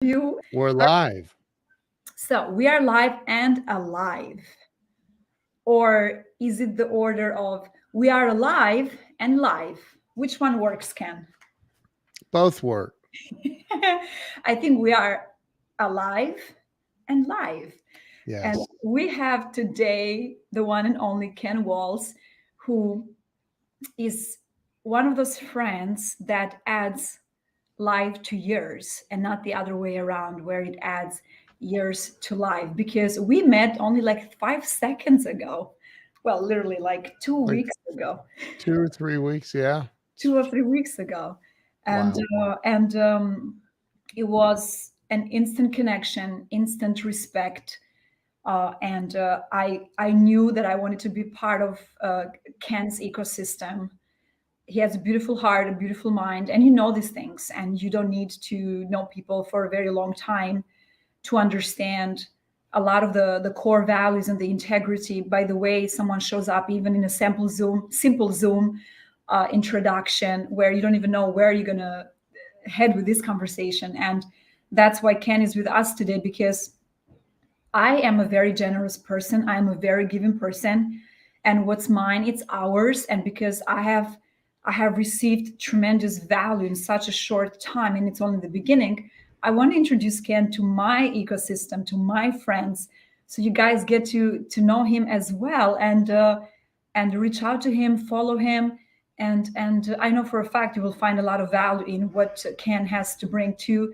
You We're are, live. so we are live and alive. Or is it the order of we are alive and live? Which one works, Ken? Both work. I think we are alive and live. And Yes. we have today the one and only Ken Walls, who is one of those friends that adds life to years and not the other way around, where it adds years to life. Because we met only like 5 seconds ago. Well, literally like two Like weeks ago, 2 or 3 weeks. Yeah. 2 or 3 weeks ago. And Wow. it was an instant connection, instant respect. And I knew that I wanted to be part of Ken's ecosystem. He has a beautiful heart, a beautiful mind, and you know these things. And you don't need to know people for a very long time to understand a lot of the core values and the integrity by the way someone shows up, even in a simple Zoom introduction, where you don't even know where you're gonna head with this conversation. And that's why Ken is with us today, because I am a very generous person. I am a very giving person. And what's mine, it's ours. And because I have received tremendous value in such a short time, and it's only the beginning, I want to introduce Ken to my ecosystem, to my friends, so you guys get to know him as well, and reach out to him, follow him, and I know for a fact you will find a lot of value in what Ken has to bring to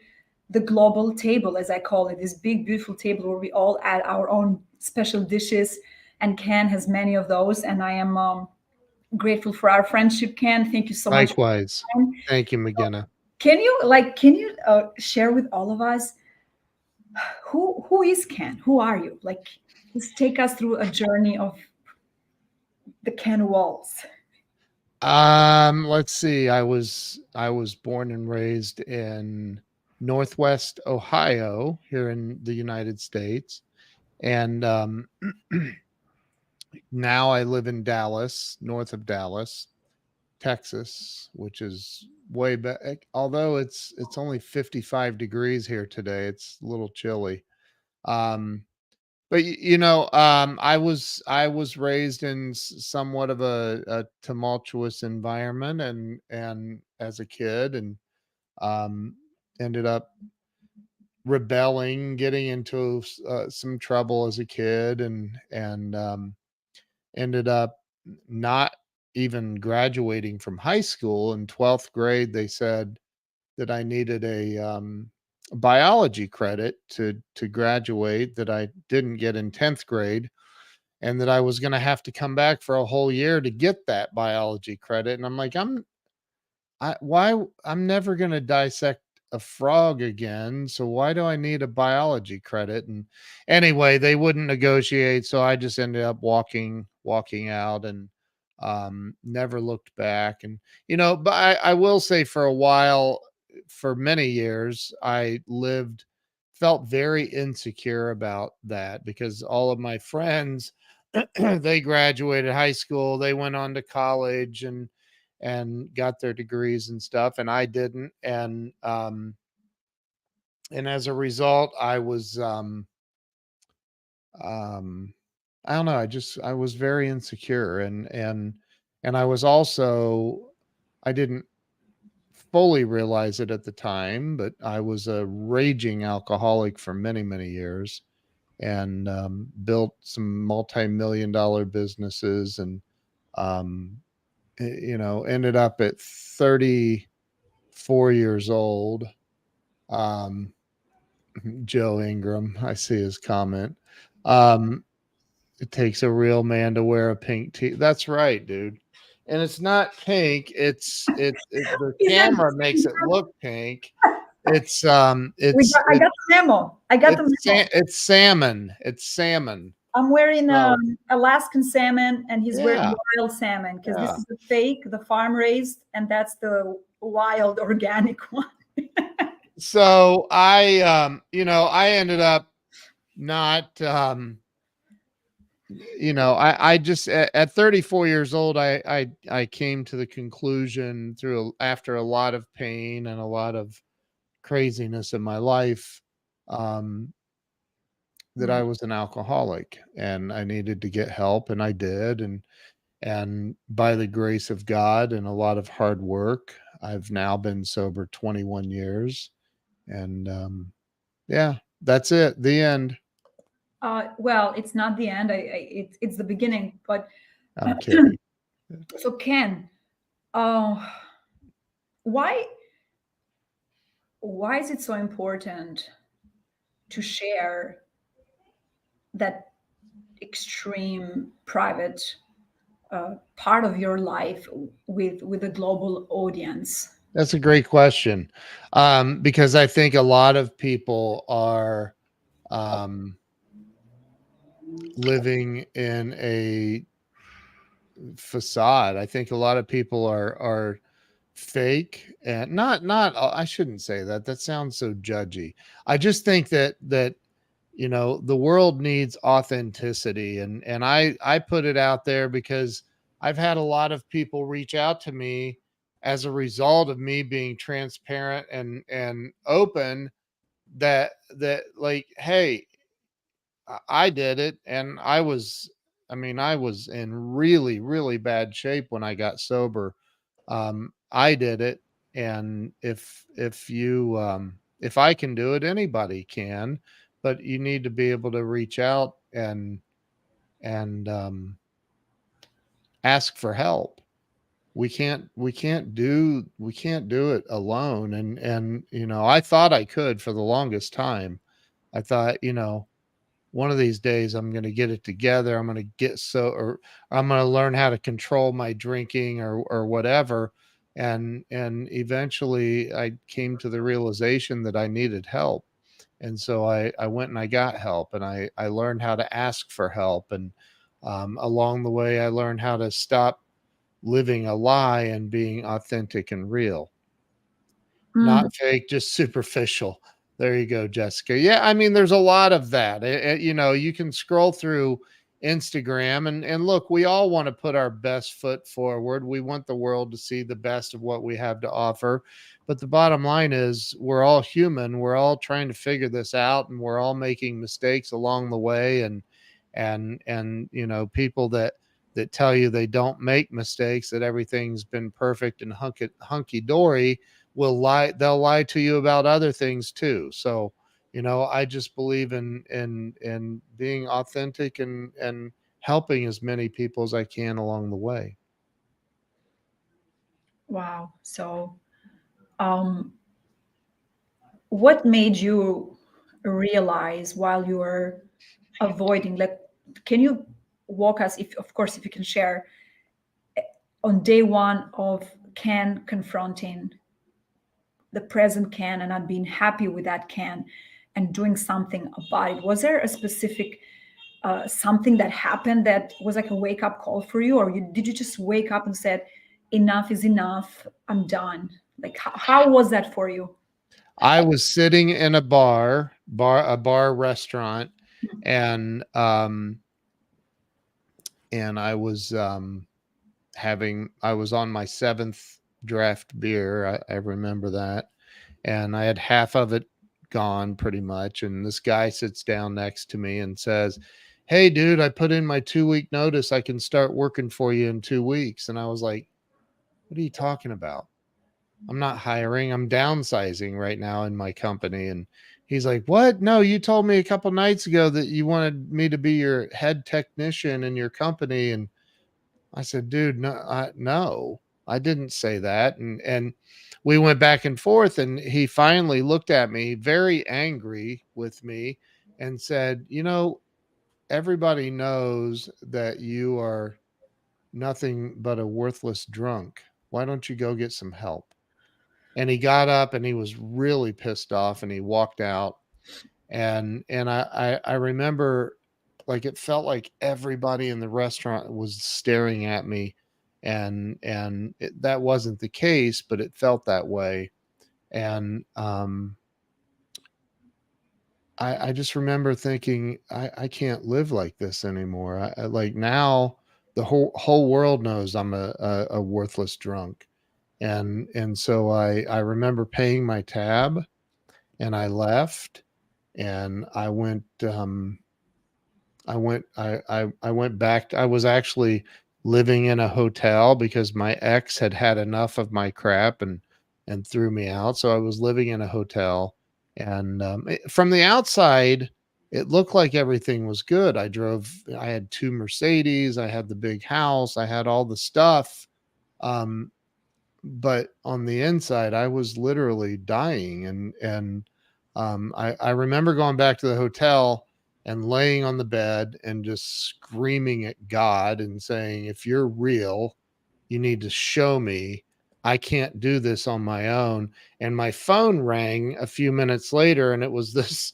the global table, as I call it, this big, beautiful table where we all add our own special dishes. And Ken has many of those. And I am grateful for our friendship, Ken. Thank you so much for Likewise. your time. Thank you, McGinna. Can you share with all of us who is Ken? Who are you? Like, just take us through a journey of the Ken Walls. Let's see. I was born and raised in Northwest Ohio here in the United States. And now I live in Dallas, north of Dallas, Texas, which is way back. Although it's only 55 degrees here today, it's a little chilly. Um, but I was raised in somewhat of a tumultuous environment, and as a kid, and um, ended up rebelling, getting into some trouble as a kid, and ended up not even graduating from high school. In 12th grade, they said that I needed a biology credit to graduate that I didn't get in 10th grade, and that I was going to have to come back for a whole year to get that biology credit. And I'm like, I'm never going to dissect a frog again, so why do I need a biology credit? And anyway, they wouldn't negotiate, so I just ended up walking out, and never looked back. And but I will say, for a while, for many years, I felt very insecure about that, because all of my friends, they graduated high school, they went on to college, and got their degrees and stuff, and I didn't. And as a result, um I don't know, I was very insecure, and I was also, I didn't fully realize it at the time, but I was a raging alcoholic for many, many years, and built some multi-million dollar businesses, and um ended up at 34 years old. Um, Joe Ingram, I see his comment. Um, it takes a real man to wear a pink tee. That's right, dude. And it's not pink. The Is that camera makes it look pink. It's I got the memo. I got the memo. it's salmon. It's salmon. I'm wearing So Alaskan salmon, and he's wearing yeah, wild salmon, because this yeah. is the fake, the farm raised, and that's the wild organic one. So I ended up not I just, at 34 years old, I came to the conclusion, after a lot of pain and a lot of craziness in my life, um, that I Right. was an alcoholic and I needed to get help, and I did. And by the grace of God and a lot of hard work, I've now been sober 21 years. And yeah, that's it. The end. Well, it's not the end. It's the beginning. But I'm kidding. so, Ken, uh, why why is it so important to share that extreme private part of your life with a global audience? That's a great question. Because I think a lot of people are um, living in a facade. I think a lot of people are fake, and not I shouldn't say that. That sounds so judgy. I just think that the world needs authenticity, and I put it out there because I've had a lot of people reach out to me as a result of me being transparent and open, that like, hey, I did it, and I was in really, really bad shape when I got sober. I did it, and if I can do it, anybody can, but you need to be able to reach out and ask for help. We can't do it alone, and I thought I could for the longest time. I thought, one of these days I'm going to get it together. I'm going to or I'm going to learn how to control my drinking or whatever. And eventually I came to the realization that I needed help. And so I went and I got help, and I learned how to ask for help. And along the way, I learned how to stop living a lie and being authentic and real. Mm, Not fake, just superficial. There you go, Jessica. Yeah, I mean, there's a lot of that. You can scroll through Instagram and look, we all want to put our best foot forward. We want the world to see the best of what we have to offer. But the bottom line is we're all human. We're all trying to figure this out, and we're all making mistakes along the way. And people that tell you they don't make mistakes, that everything's been perfect and hunky dory, they'll lie to you about other things too. So I just believe in being authentic and helping as many people as I can along the way. wow. So, um, what made you realize while you were avoiding, like, can you walk us, if of course, if you can share, on day one of Ken confronting the present Ken and not being happy with that Ken and doing something about it? Was there a specific something that happened that was like a wake up call for you, or did you just wake up and said, "Enough is enough. I'm done"? Like, how was that for you? I was sitting in a bar restaurant, and I was I was on my seventh draft beer. I remember that, and I had half of it gone pretty much. And this guy sits down next to me and says, "Hey, dude, I put in my 2 week notice. I can start working for you in 2 weeks." And I was like, "What are you talking about? I'm not hiring. I'm downsizing right now in my company." And he's like, "What? No, you told me a couple nights ago that you wanted me to be your head technician in your company." And I said, "Dude, no, no, I didn't say that." And we went back and forth, and he finally looked at me very angry with me and said, "Everybody knows that you are nothing but a worthless drunk. Why don't you go get some help?" And he got up and he was really pissed off, and he walked out. And I remember, like, it felt like everybody in the restaurant was staring at me, and that wasn't the case, but it felt that way. And I just remember thinking, I can't live like this anymore. Like, now the whole world knows I'm a worthless drunk. And so I remember paying my tab, and I left, and I went back. I was actually living in a hotel because my ex had had enough of my crap and threw me out. So I was living in a hotel, and from the outside, it looked like everything was good. I had two Mercedes, I had the big house, I had all the stuff. Um, but on the inside, I was literally dying, I remember going back to the hotel and laying on the bed and just screaming at God and saying, "If you're real, you need to show me. I can't do this on my own." And my phone rang a few minutes later, and it was this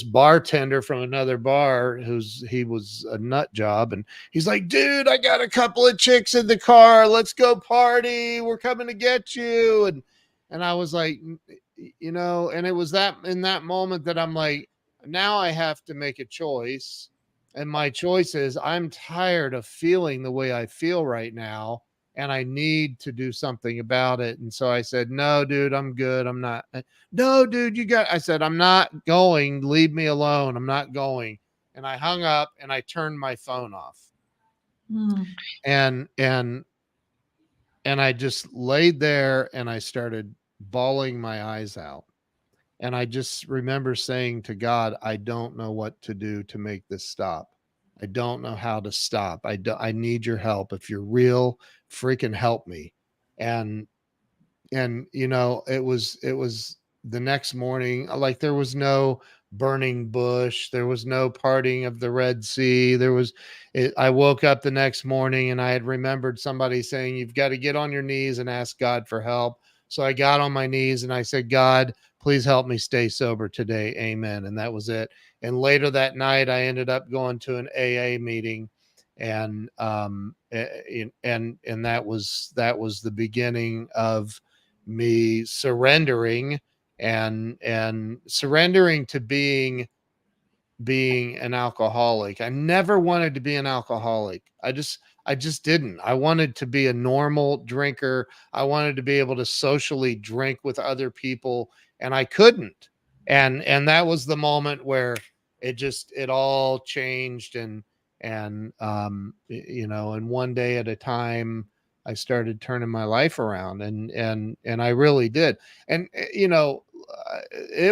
bartender from another bar he was a nut job, and he's like, "Dude, I got a couple of chicks in the car. Let's go party. We're coming to get you." And I was like, and it was that in that moment that I'm like, now I have to make a choice. And my choice is I'm tired of feeling the way I feel right now, and I need to do something about it. And so I said, "No, dude, I'm good. I'm not." "No, dude, I said, "I'm not going. Leave me alone. I'm not going." And I hung up and I turned my phone off. Mm. And I just laid there and I started bawling my eyes out. And I just remember saying to God, "I don't know what to do to make this stop. I don't know how to stop. I need your help. If you're real, freaking help me." And it was the next morning, like there was no burning bush, there was no parting of the Red Sea. I woke up the next morning and I had remembered somebody saying, "You've got to get on your knees and ask God for help." So I got on my knees and I said, "God, please help me stay sober today. Amen." And that was it. And later that night I ended up going to an AA meeting, and that was the beginning of me surrendering, and surrendering to being an alcoholic. I never wanted to be an alcoholic. I just didn't. I wanted to be a normal drinker. I wanted to be able to socially drink with other people, and I couldn't. And that was the moment where it all changed, and one day at a time I started turning my life around, and I really did. And I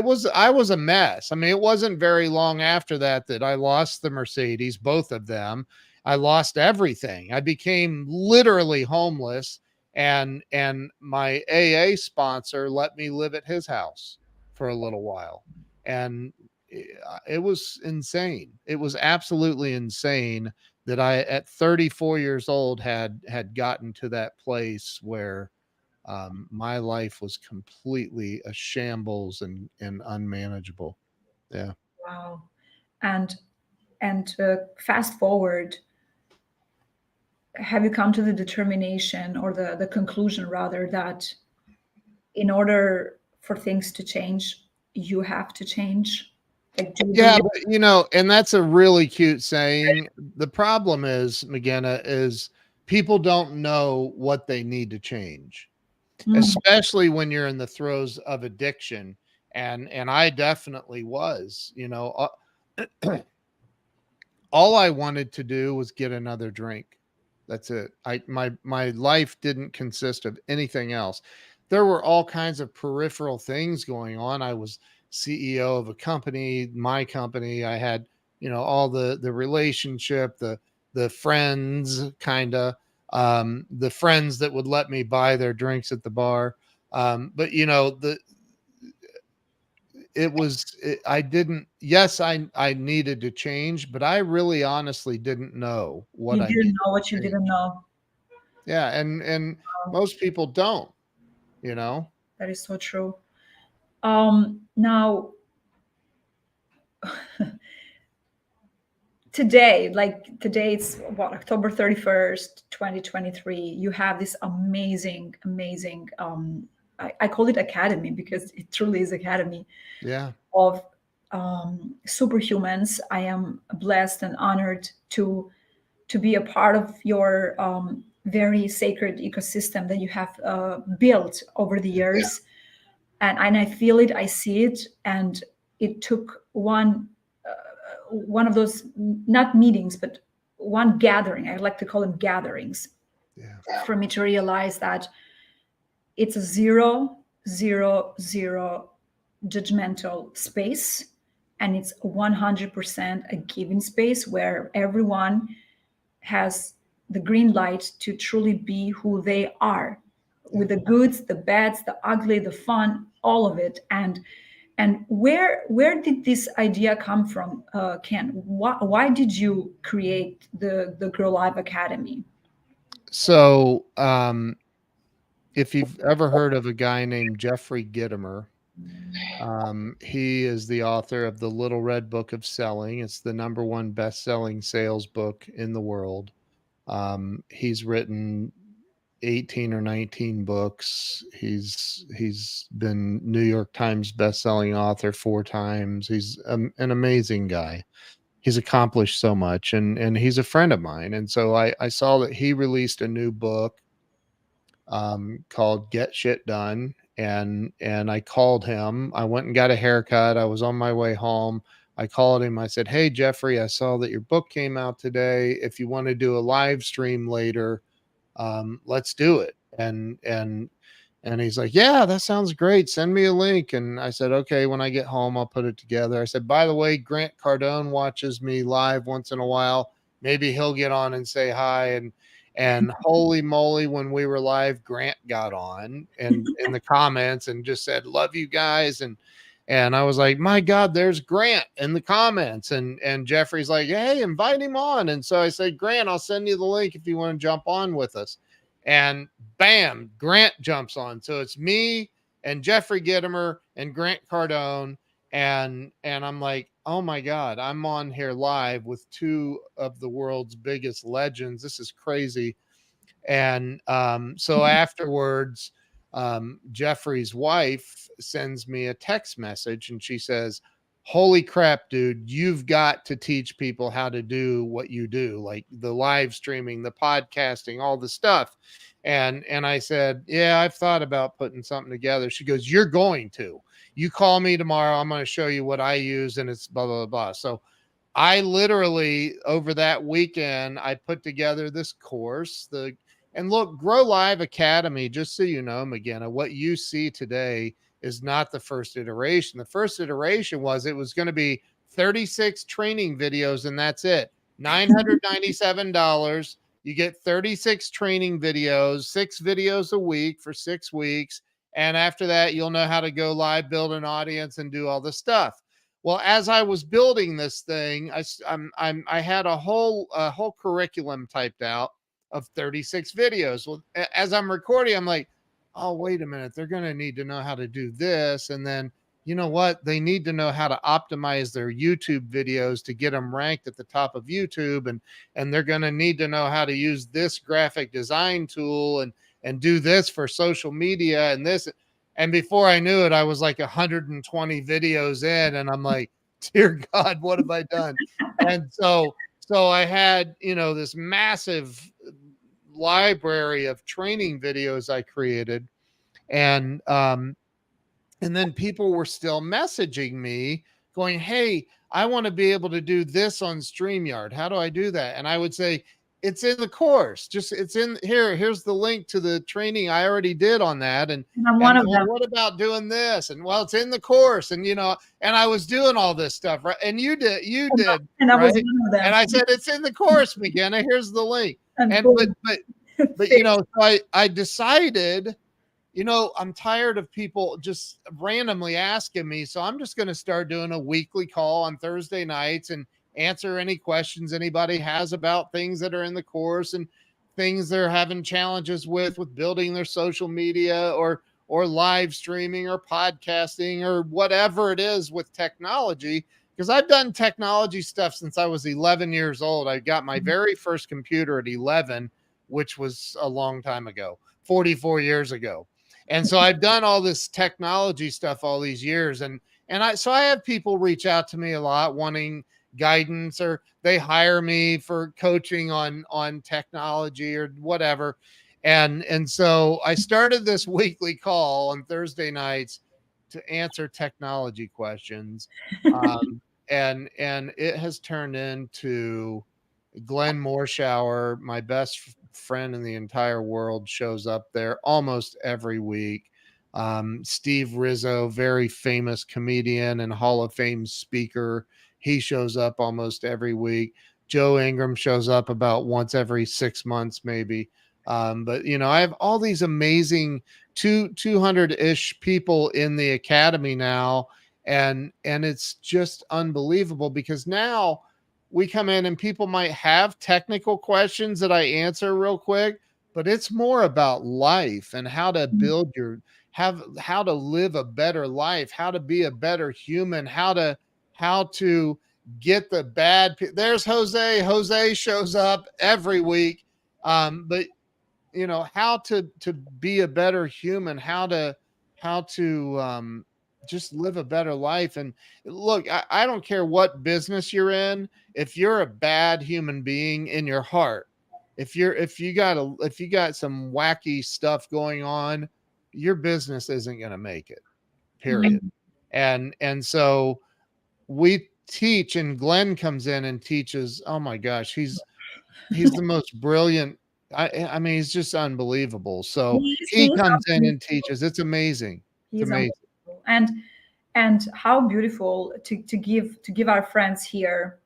was a mess. I mean, it wasn't very long after that I lost the Mercedes, both of them. I lost everything. I became literally homeless, and my AA sponsor let me live at his house for a little while. And it was insane. It was absolutely insane that I at 34 years old had gotten to that place where my life was completely a shambles and unmanageable. Yeah. Wow. And fast forward, have you come to the determination, or the conclusion rather, that in order for things to change, you have to change? Like, do you Yeah, believe? but and that's a really cute saying. The problem is, McGenna, is people don't know what they need to change, Mm, especially when you're in the throes of addiction. And I definitely was. All I wanted to do was get another drink. That's it. My life didn't consist of anything else. There were all kinds of peripheral things going on. I was CEO of a company, my company. I had, all the relationship, the friends, kind of, the friends that would let me buy their drinks at the bar. But the it was it, I didn't yes I needed to change, but I really honestly didn't know what you I didn't needed know what you to didn't change. know. Yeah, and most people don't, you know. That is so true. Now, today, like today, it's what, October 31st, 2023. You have this amazing, amazing, I call it academy because it truly is academy Yeah. of superhumans. I am blessed and honored to be a part of your very sacred ecosystem that you have built over the Yeah. years. and I feel it, I see it. And it took one of those, not meetings, but one gathering, I like to call them gatherings, Yeah. for me to realize that it's a zero, zero, zero judgmental space, and it's 100% a giving space where everyone has the green light to truly be who they are, with the goods, the bads, the ugly, the fun, all of it. And where did this idea come from, Ken? Why did you create the Grow Live Academy? So, if you've ever heard of a guy named Jeffrey Gitomer, he is the author of the Little Red Book of Selling. It's the number one best-selling sales book in the world. He's written 18 or 19 books. He's been New York Times best-selling author 4 times. He's an amazing guy. He's accomplished so much, and he's a friend of mine. And so I saw that he released a new book called Get Shit Done. And I called him. I went and got a haircut. I was on my way home. I called him. I said, "Hey Jeffrey, I saw that your book came out today. If you want to do a live stream later, let's do it." And he's like, "Yeah, that sounds great. Send me a link." And I said, "Okay, when I get home, I'll put it together." I said, "By the way, Grant Cardone watches me live once in a while. Maybe he'll get on and say hi." And holy moly, when we were live, Grant got on and in the comments and just said, "Love you guys." And I was like, "My God, there's Grant in the comments." And Jeffrey's like, "Hey, invite him on." And so I said, "Grant, I'll send you the link if you want to jump on with us." And bam, Grant jumps on. So it's me and Jeffrey Gitomer and Grant Cardone. And I'm like, oh my God, I'm on here live with 2 of the world's biggest legends. This is crazy. And so afterwards, Jeffrey's wife sends me a text message and she says, "Holy crap, dude, you've got to teach people how to do what you do, like the live streaming, the podcasting, all the stuff." And I said, "Yeah, I've thought about putting something together." She goes, "You're going to. You call me tomorrow. I'm going to show you what I use, and it's blah, blah, blah." So I literally, over that weekend, I put together this course. And look, Grow Live Academy, just so you know, Migena, what you see today is not the first iteration. The first iteration was it was going to be 36 training videos, and that's it. $997. You get 36 training videos, 6 videos a week for 6 weeks. And after that, you'll know how to go live, build an audience, and do all the stuff. Well, as I was building this thing, I had a whole curriculum typed out of 36 videos. Well, as I'm recording, I'm like, oh, wait a minute. They're going to need to know how to do this. And then, you know what? They need to know how to optimize their YouTube videos to get them ranked at the top of YouTube. And they're going to need to know how to use this graphic design tool and do this for social media and this. And before I knew it, I was like 120 videos in, and I'm like, dear God, what have I done? And so I had, this massive library of training videos I created. And then people were still messaging me going, "Hey, I want to be able to do this on StreamYard. How do I do that?" And I would say, "It's in the course. Just it's in here. Here's the link to the training I already did on that." And And I'm one and of well, them. what about doing this? And well, it's in the course. And and I was doing all this stuff, right? And you did, And I was right? one of them. And I said, "It's in the course, McKenna. Here's the link." And And boom, but fixed. so I decided, I'm tired of people just randomly asking me. So I'm just going to start doing a weekly call on Thursday nights and answer any questions anybody has about things that are in the course and things they're having challenges with building their social media or live streaming or podcasting or whatever it is with technology. Because I've done technology stuff since I was 11 years old. I got my very first computer at 11, which was a long time ago, 44 years ago. And so I've done all this technology stuff all these years. So I have people reach out to me a lot wanting guidance, or they hire me for coaching on technology or whatever. And so I started this weekly call on Thursday nights, to answer technology questions. And it has turned into Glenn Morshower, my best friend in the entire world, shows up there almost every week. Steve Rizzo, very famous comedian and Hall of Fame speaker, he shows up almost every week. Joe Ingram shows up about once every 6 months, maybe. But I have all these amazing 200-ish people in the academy now, and it's just unbelievable because now we come in and people might have technical questions that I answer real quick, but it's more about life and how to build your have how to live a better life, how to be a better human, how to get the there's Jose shows up every week. But how to be a better human, how to just live a better life. And look, I don't care what business you're in. If you're a bad human being in your heart, if you got some wacky stuff going on, your business isn't going to make it, period. Mm. And so we teach, and Glenn comes in and teaches. Oh my gosh, he's the most brilliant. I mean, he's just unbelievable. So he He's comes in and unbelievable. teaches. It's amazing. It's He's amazing. unbelievable. And how beautiful to give our friends here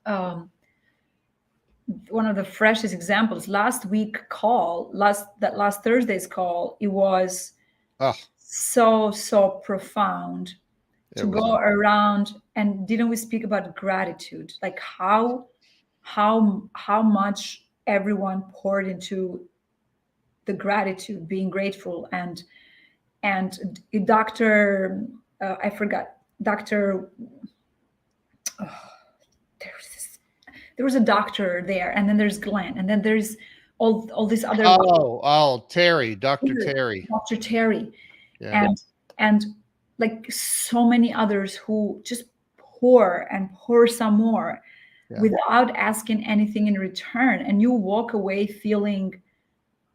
um, one of the freshest examples. Last Thursday's call, it was Oh, so profound it to was. go around. And didn't we speak about gratitude, like how much everyone poured into the gratitude, being grateful. And Dr. I forgot, Dr. There was a doctor there, and then there's Glenn, and then there's all these other Terry, Dr. Terry. Dr. Terry, Yeah. and like so many others who just pour and pour some more Yeah. without asking anything in return. And you walk away feeling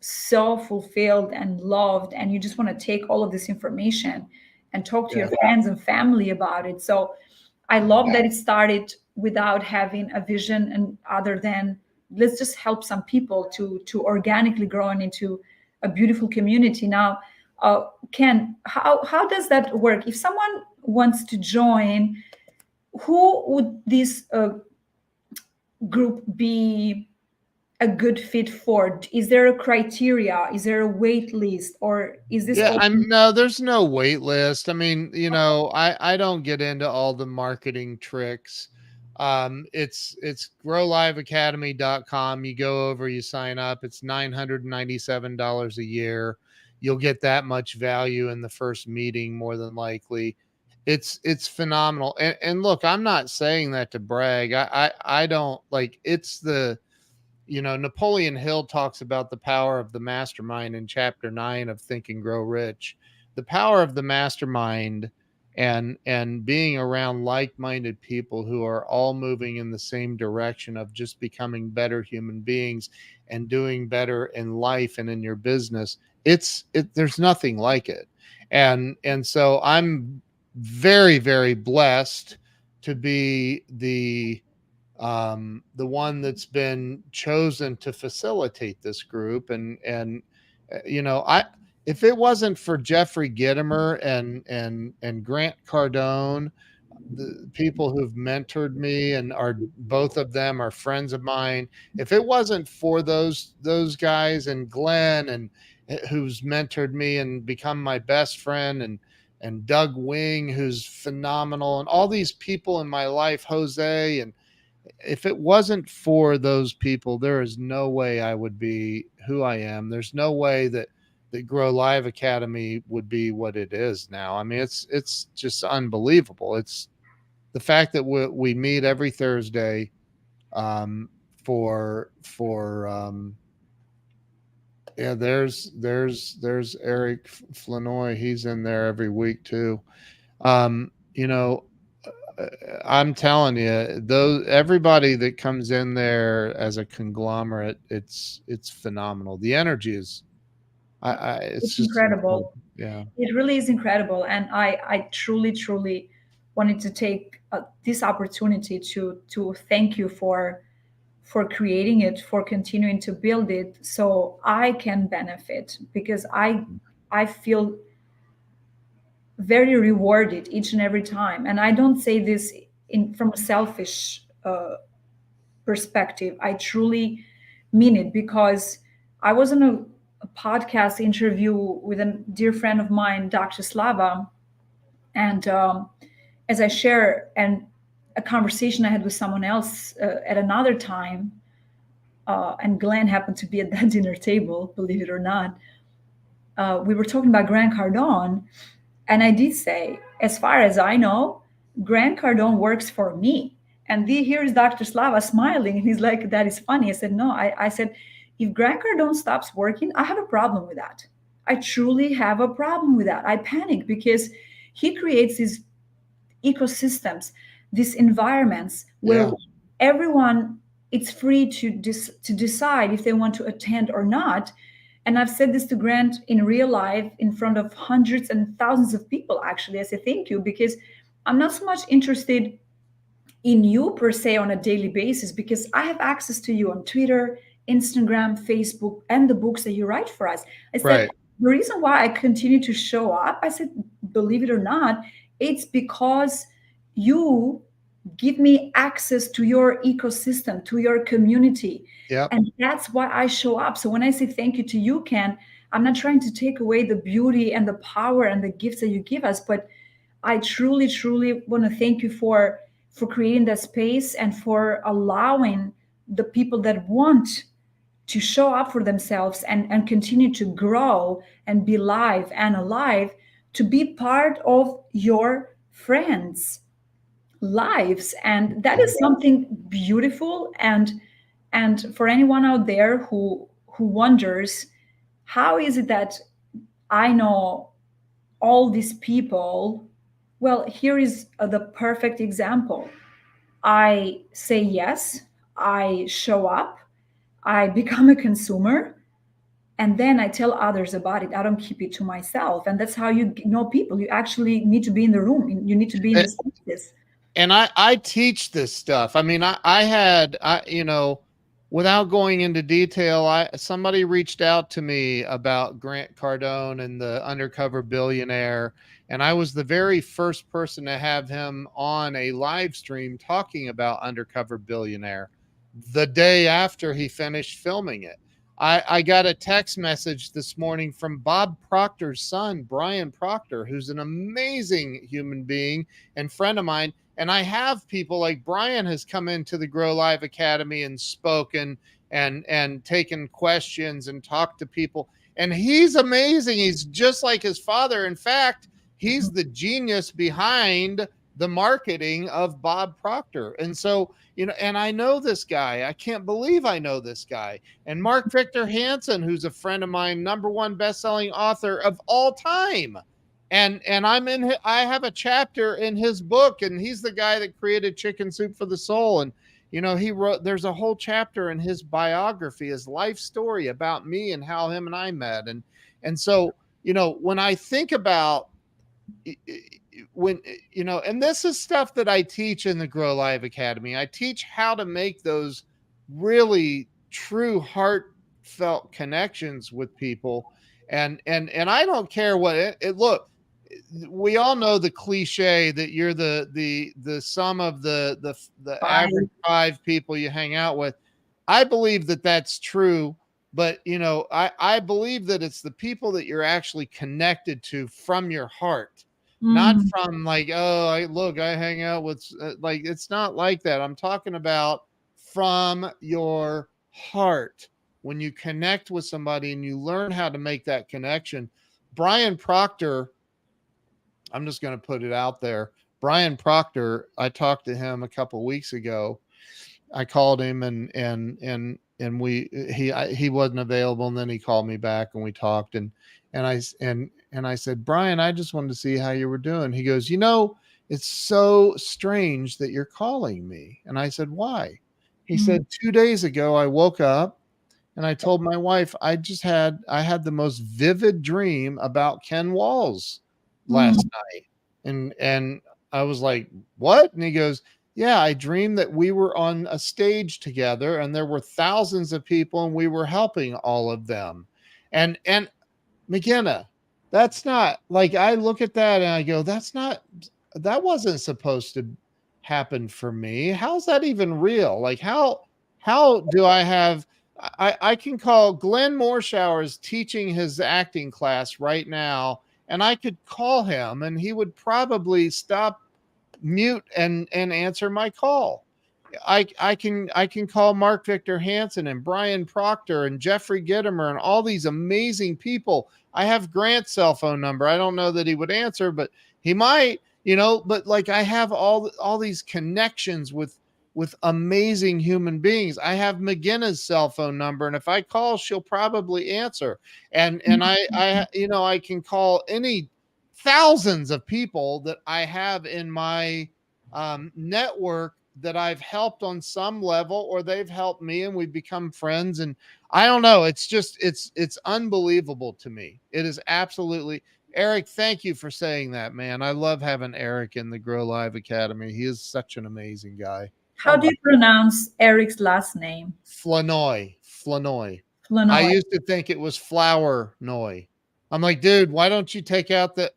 so fulfilled and loved, and you just want to take all of this information and talk to Yeah. your friends and family about it. So I love that it started without having a vision, and other than let's just help some people to organically grow into a beautiful community. Now, Ken, how does that work? If someone wants to join, who would this group be a good fit for? Is there a criteria? Is there a wait list, or is this Yeah, open? no, there's no wait list. I mean, I don't get into all the marketing tricks. It's growliveacademy.com. You go over, you sign up. It's $997 a year. You'll get that much value in the first meeting, more than likely. It's phenomenal. And look, I'm not saying that to brag. I don't like it's the Napoleon Hill talks about the power of the mastermind in chapter 9 of Think and Grow Rich. The power of the mastermind and being around like-minded people who are all moving in the same direction of just becoming better human beings and doing better in life and in your business. There's nothing like it. And so I'm very, very blessed to be the one that's been chosen to facilitate this group. I if it wasn't for Jeffrey Gitomer and Grant Cardone, the people who've mentored me and are both of them are friends of mine. If it wasn't for those guys and Glenn and who's mentored me and become my best friend, and Doug Wing, who's phenomenal, and all these people in my life, Jose, and if it wasn't for those people, there is no way I would be who I am. There's no way that Grow Live Academy would be what it is now. I mean, it's just unbelievable. It's the fact that we meet every Thursday um, for yeah. There's Eric Flanoy. He's in there every week too. Um, you know, I'm telling you, those everybody that comes in there as a conglomerate, it's phenomenal. The energy is, it's It's just incredible. Yeah. It really is incredible, and I truly, truly wanted to take this opportunity to thank you for creating it, for continuing to build it, so I can benefit, because I feel very rewarded each and every time. And I don't say this in from a selfish perspective. I truly mean it, because I was on a podcast interview with a dear friend of mine, Dr. Slava, and as I share and a conversation I had with someone else at another time, and Glenn happened to be at that dinner table, believe it or not. We were talking about Grant Cardone, and I did say, as far as I know, Grant Cardone works for me. And here's Dr. Slava smiling, and he's like, "That is funny." I said, "No." I said, "If Grant Cardone stops working, I have a problem with that. I truly have a problem with that. I panic because he creates these ecosystems, these environments where Yeah. everyone, it's free to to decide if they want to attend or not." And I've said this to Grant in real life in front of hundreds and thousands of people. Actually, I say thank you, because I'm not so much interested in you per se on a daily basis, because I have access to you on Twitter, Instagram, Facebook, and the books that you write for us. I said, Right. the reason why I continue to show up, I said, believe it or not, it's because you give me access to your ecosystem, to your community. Yep. And that's why I show up. So when I say thank you to you, Ken, I'm not trying to take away the beauty and the power and the gifts that you give us, but I truly, truly want to thank you for creating that space and for allowing the people that want to show up for themselves and continue to grow and be live and alive, to be part of your friends' lives. And that Yeah. is something beautiful. And for anyone out there who wonders, how is it that I know all these people? Well, here is the perfect example. I say yes, I show up, I become a consumer, and then I tell others about it. I don't keep it to myself. And that's how you know people. You actually need to be in the room, you need to be in the spaces. And I teach this stuff. I mean, I had without going into detail, I somebody reached out to me about Grant Cardone and the undercover billionaire, and I was the very first person to have him on a live stream talking about undercover billionaire the day after he finished filming it. I got a text message this morning from Bob Proctor's son, Brian Proctor, who's an amazing human being and friend of mine. And I have people like Brian has come into the Grow Live Academy and spoken and taken questions and talked to people. And he's amazing. He's just like his father. In fact, he's the genius behind the marketing of Bob Proctor. And so, and I know this guy. I can't believe I know this guy. And Mark Victor Hansen, who's a friend of mine, #1 best-selling author of all time. And I have a chapter in his book, and he's the guy that created Chicken Soup for the Soul. And he wrote, there's a whole chapter in his biography, his life story about me and how him and I met. And so, when I think about when and this is stuff that I teach in the Grow Live Academy. I teach how to make those really true heartfelt connections with people. And I don't care what it look, we all know the cliche that you're the sum of the average Fine. 5 people you hang out with. I believe that that's true, but I believe that it's the people that you're actually connected to from your heart, not Mm, from like, oh, I hang out with like, it's not like that. I'm talking about from your heart. When you connect with somebody and you learn how to make that connection. Brian Proctor, I'm just going to put it out there. Brian Proctor, I talked to him a couple of weeks ago. I called him and he wasn't available, and then he called me back and we talked and I said, Brian, I just wanted to see how you were doing. He goes, it's so strange that you're calling me. And I said, why? He mm, said, 2 days ago I woke up And I told my wife, I had the most vivid dream about Ken Walls last Mm. night. And I was like, "What?" And he goes, "Yeah, I dreamed that we were on a stage together and there were thousands of people and we were helping all of them." And McKenna, that's not like I look at that and I go, that wasn't supposed to happen for me. How's that even real? Like how do I have I can call Glenn Moorshowers teaching his acting class right now, and I could call him and he would probably stop mute and answer my call. I can call Mark Victor Hansen and Brian Proctor and Jeffrey Gittimer and all these amazing people. I have Grant's cell phone number. I don't know that he would answer, but he might, but like I have all these connections with amazing human beings. I have Migena's cell phone number, and if I call, she'll probably answer. And I can call any thousands of people that I have in my network that I've helped on some level, or they've helped me and we've become friends. And I don't know, it's just it's unbelievable to me. It is absolutely. Eric, thank you for saying that, man. I love having Eric in the Grow Live Academy. He is such an amazing guy. How Oh do my, you pronounce Eric's last name? Flanoy. I Flanoy. used to think it was Flower Noy. I'm like, dude, why don't you take out the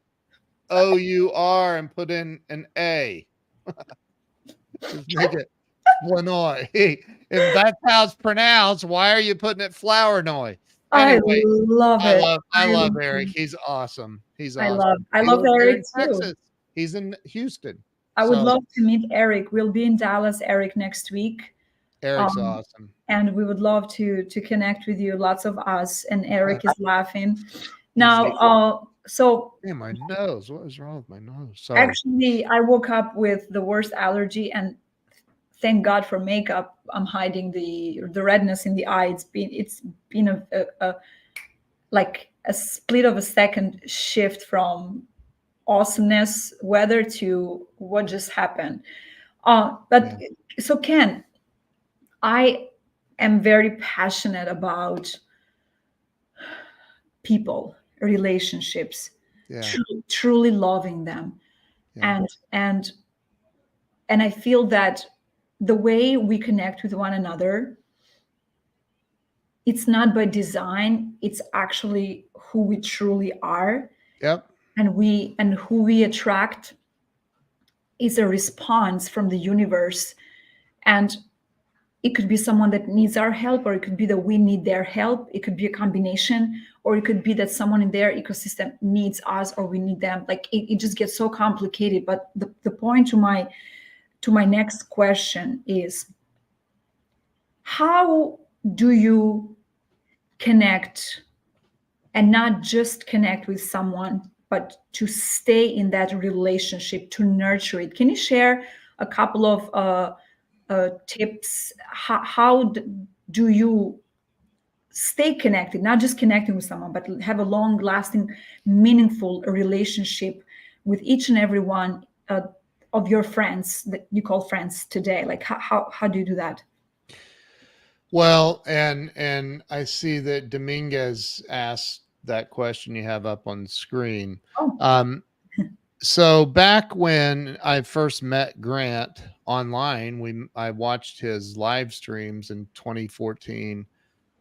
OUR and put in an A? Just make it Flanoy. If that's how it's pronounced, why are you putting it Flournoy? I Anyway, love it. I love Eric. He's awesome. He's awesome. I He love lives here Eric in too. Texas. He's in Houston. I would So love to meet Eric. We'll be in Dallas, Eric, next week. Eric's Um, awesome. and we would love to connect with you. Lots of us, and Eric is laughing. He's Now, so man, my nose. What is wrong with my nose? Sorry. actually, I woke up with the worst allergy, and thank God for makeup. I'm hiding the redness in the eye. It's been a like a split of a second shift from awesomeness weather to what just happened. But Yeah. so Ken, I am very passionate about people, relationships, Yeah. truly loving them, Yeah. and and and I feel that the way we connect with one another, it's not by design. It's actually who we truly are, Yep. and who we attract is a response from the universe. And it could be someone that needs our help, or it could be that we need their help. It could be a combination, or it could be that someone in their ecosystem needs us or we need them. Like it just gets so complicated. But the point to my next question is, how do you connect, and not just connect with someone, but to stay in that relationship, to nurture it? Can you share a couple of tips? Do you stay connected, not just connecting with someone, but have a long lasting, meaningful relationship with each and every one of your friends that you call friends today? Like how do you do that? Well, and I see that Dominguez asked that question you have up on the screen. Oh. Um, so back when I first met Grant online, I watched his live streams in 2014.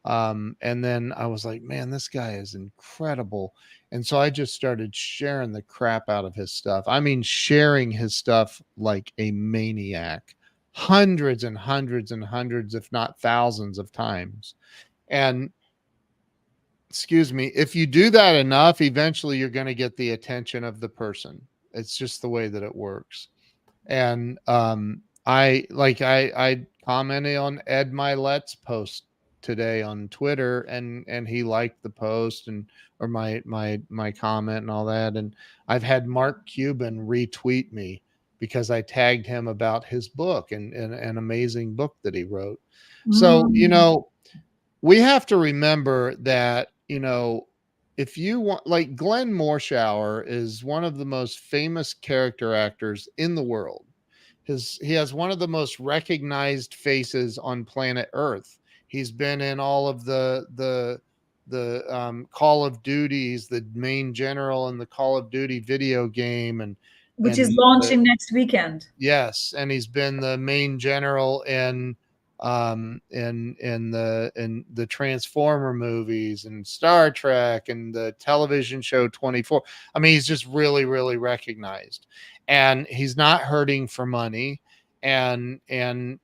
And then I was like, man, this guy is incredible. And so I just started sharing the crap out of his stuff. I mean, sharing his stuff like a maniac, hundreds and hundreds and hundreds, if not thousands of times. And excuse me, if you do that enough, eventually you're going to get the attention of the person. It's just the way that it works. And I commented on Ed Milet's post today on Twitter, and he liked the post and or my comment and all that. And I've had Mark Cuban retweet me because I tagged him about his book and an amazing book that he wrote. So, Mm. we have to remember that, if you want, like Glenn Morshower is one of the most famous character actors in the world. He has one of the most recognized faces on planet Earth. He's been in all of the Call of Duties, the main general in the Call of Duty video game, which is and launching next weekend. yes, and he's been the main general in the Transformer movies and Star Trek and the television show 24. I mean, he's just really, really recognized, and he's not hurting for money, and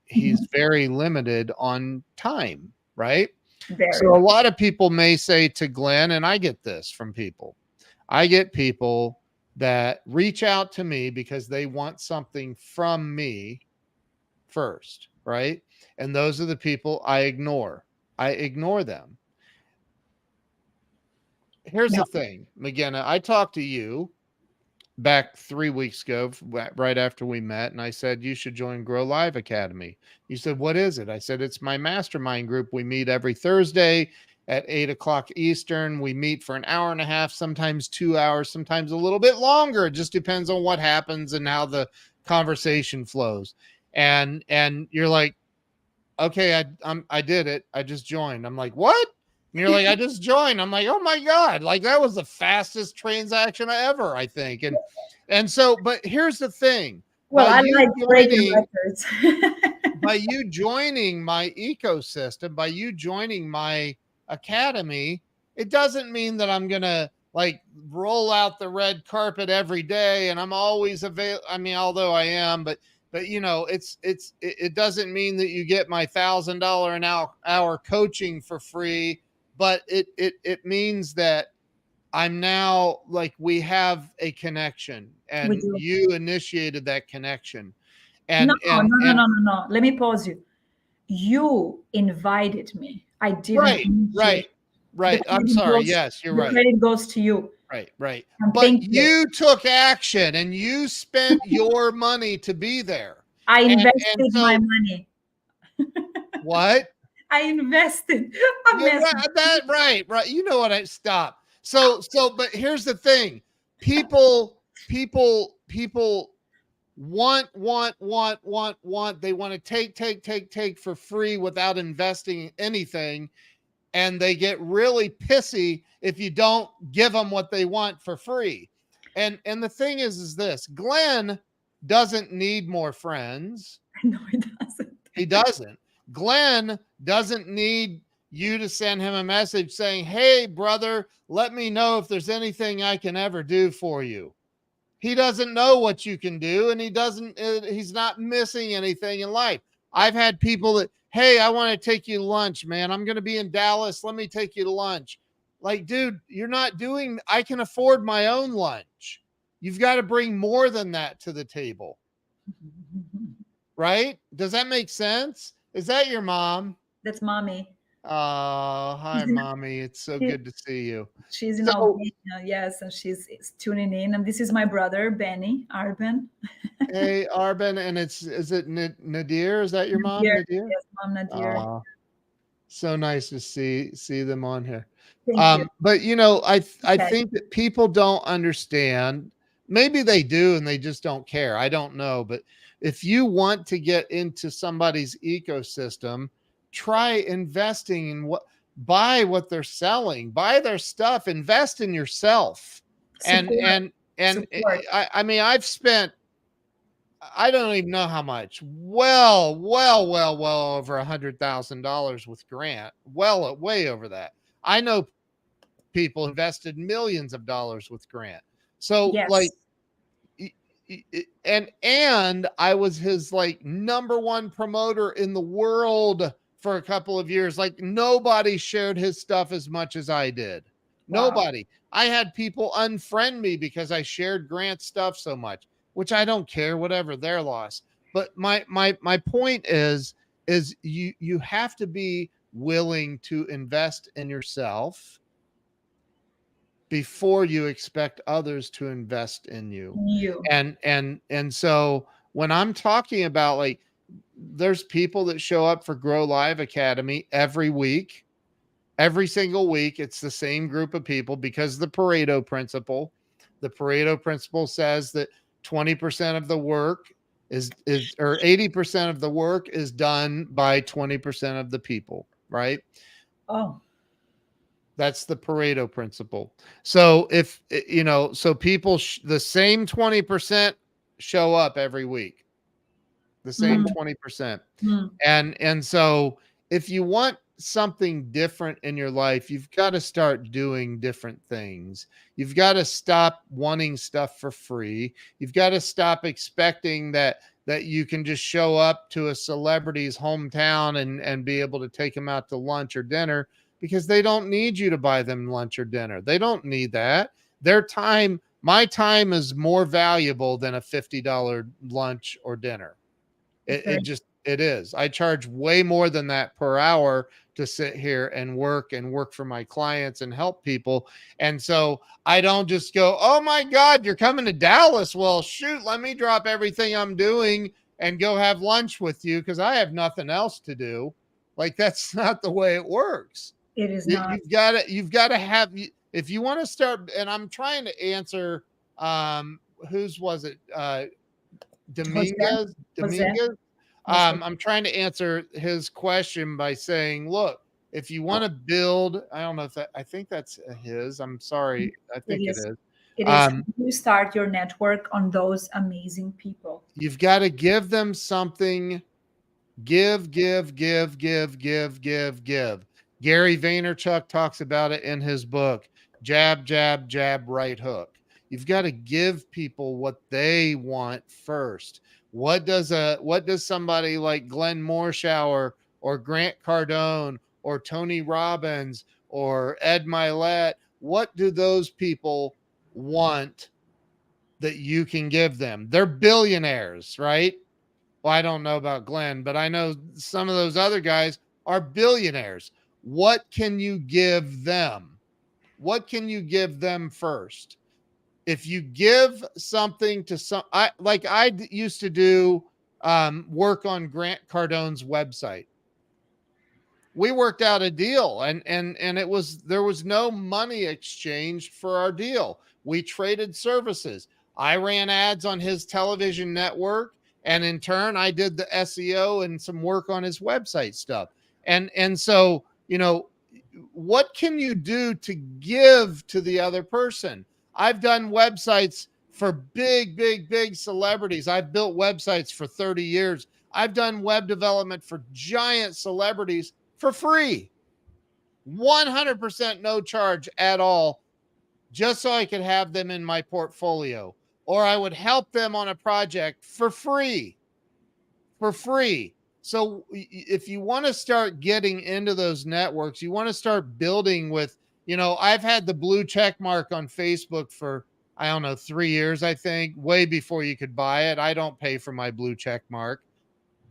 he's very limited on time, right? So Very. a lot of people may say to Glenn, and I get this from people, I get people that reach out to me because they want something from me first, right? And those are the people I ignore. I ignore them. Here's Yeah. the thing, Migena, I talked to you back 3 weeks ago, right after we met, and I said, you should join Grow Live Academy. You said, what is it? I said, it's my mastermind group. We meet every Thursday at 8 o'clock Eastern. We meet for an hour and a half, sometimes 2 hours, sometimes a little bit longer. It just depends on what happens and how the conversation flows. And you're like, okay, I did it. I just joined. I'm like, what? And you're like, I just joined. I'm like, oh my God, like that was the fastest transaction ever, I think. And so, but here's the thing. Well, I like breaking Joining, records. by you joining my ecosystem, by you joining my academy, it doesn't mean that I'm gonna like roll out the red carpet every day and I'm always available. I mean, although I am, but you know, it doesn't mean that you get my $1,000 an hour coaching for free, but it means that I'm now like we have a connection We and do. you initiated that connection. No, And no, and no, and no, no, no. Let me pause you. You invited me. I didn't right, initiate. right, right. I'm sorry. Yes, you're The right. credit goes to you. Right, right. And But thank you. you took action and you spent your money to be there. I And invested my so money. what? I invested. I'm Yeah, messing. right. You know what? I stop. But here's the thing. People want. They want to take for free without investing anything. And they get really pissy if you don't give them what they want for free. And the thing is this, Glenn doesn't need more friends. No, it doesn't. He doesn't. Glenn doesn't need you to send him a message saying, hey, brother, let me know if there's anything I can ever do for you. He doesn't know what you can do, and he's not missing anything in life. I've had people that, hey, I want to take you to lunch, man. I'm going to be in Dallas. Let me take you to lunch. Like, dude, I can afford my own lunch. You've got to bring more than that to the table. Right? Does that make sense? Is that your mom? That's mommy. Oh, hi, mommy. It's so good to see you. She's in So, Albania, yes, and she's tuning in. And this is my brother, Benny Arben. hey, Arben, and is it Nadir? Is that your mom, Nadir. Nadir? Yes, Mom Nadir. So nice to see them on here. Thank you. But you know, I Okay. think that people don't understand. Maybe they do and they just don't care. I don't know. But if you want to get into somebody's ecosystem, try investing in buy what they're selling, buy their stuff, invest in yourself. Support. And Support. I mean, I've spent, I don't even know how much. Well over $100,000 with Grant. Well, way over that. I know people invested millions of dollars with Grant. So Yes. like, and I was his like number one promoter in the world for a couple of years. Like nobody shared his stuff as much as I did. Wow. Nobody. I had people unfriend me because I shared Grant's stuff so much, which I don't care, whatever, their loss. But my point is you have to be willing to invest in yourself before you expect others to invest in you. And so when I'm talking about like, there's people that show up for Grow Live Academy every week, every single week. It's the same group of people because the Pareto principle says that 20% of the work is or 80% of the work is done by 20% of the people, right? Oh. That's the Pareto principle. So if so people the same 20% show up every week, the same Mm, 20%. mm. And so if you want something different in your life, you've got to start doing different things. You've got to stop wanting stuff for free. You've got to stop expecting that you can just show up to a celebrity's hometown and be able to take them out to lunch or dinner, because they don't need you to buy them lunch or dinner. They don't need that. Their time, my time, is more valuable than a $50 lunch or dinner. It's It very just it is. I charge way more than that per hour to sit here and work for my clients and help people. And so I don't just go, "Oh my God, you're coming to Dallas. Well, shoot, let me drop everything I'm doing and go have lunch with you because I have nothing else to do." Like, that's not the way it works. it is not. You've got to have, if you want to start, and I'm trying to answer, whose was it? Jose, Jose, Dominguez. yes, I'm trying to answer his question by saying, look, if you want to build, I don't know if that, I think that's his. I'm sorry. I it think it is. is. It is. Um, You start your network on those amazing people. you've got to give them something. Give. Gary Vaynerchuk talks about it in his book, Jab, Jab, Jab, Right Hook. You've got to give people what they want first. What does somebody like Glenn Morshower or Grant Cardone or Tony Robbins or Ed Milet, what do those people want that you can give them? They're billionaires, right? Well, I don't know about Glenn, but I know some of those other guys are billionaires. What can you give them? What can you give them first? If you give something to I used to do work on Grant Cardone's website. We worked out a deal, and it was, there was no money exchanged for our deal. We traded services. I ran ads on his television network, and in turn I did the SEO and some work on his website stuff. And so, what can you do to give to the other person? I've done websites for big celebrities. I've built websites for 30 years. I've done web development for giant celebrities for free, 100% no charge at all, just so I could have them in my portfolio. Or I would help them on a project for free, for free. So if you want to start getting into those networks, you want to start building with, I've had the blue check mark on Facebook for, I don't know, 3 years, I think, way before you could buy it. I don't pay for my blue check mark.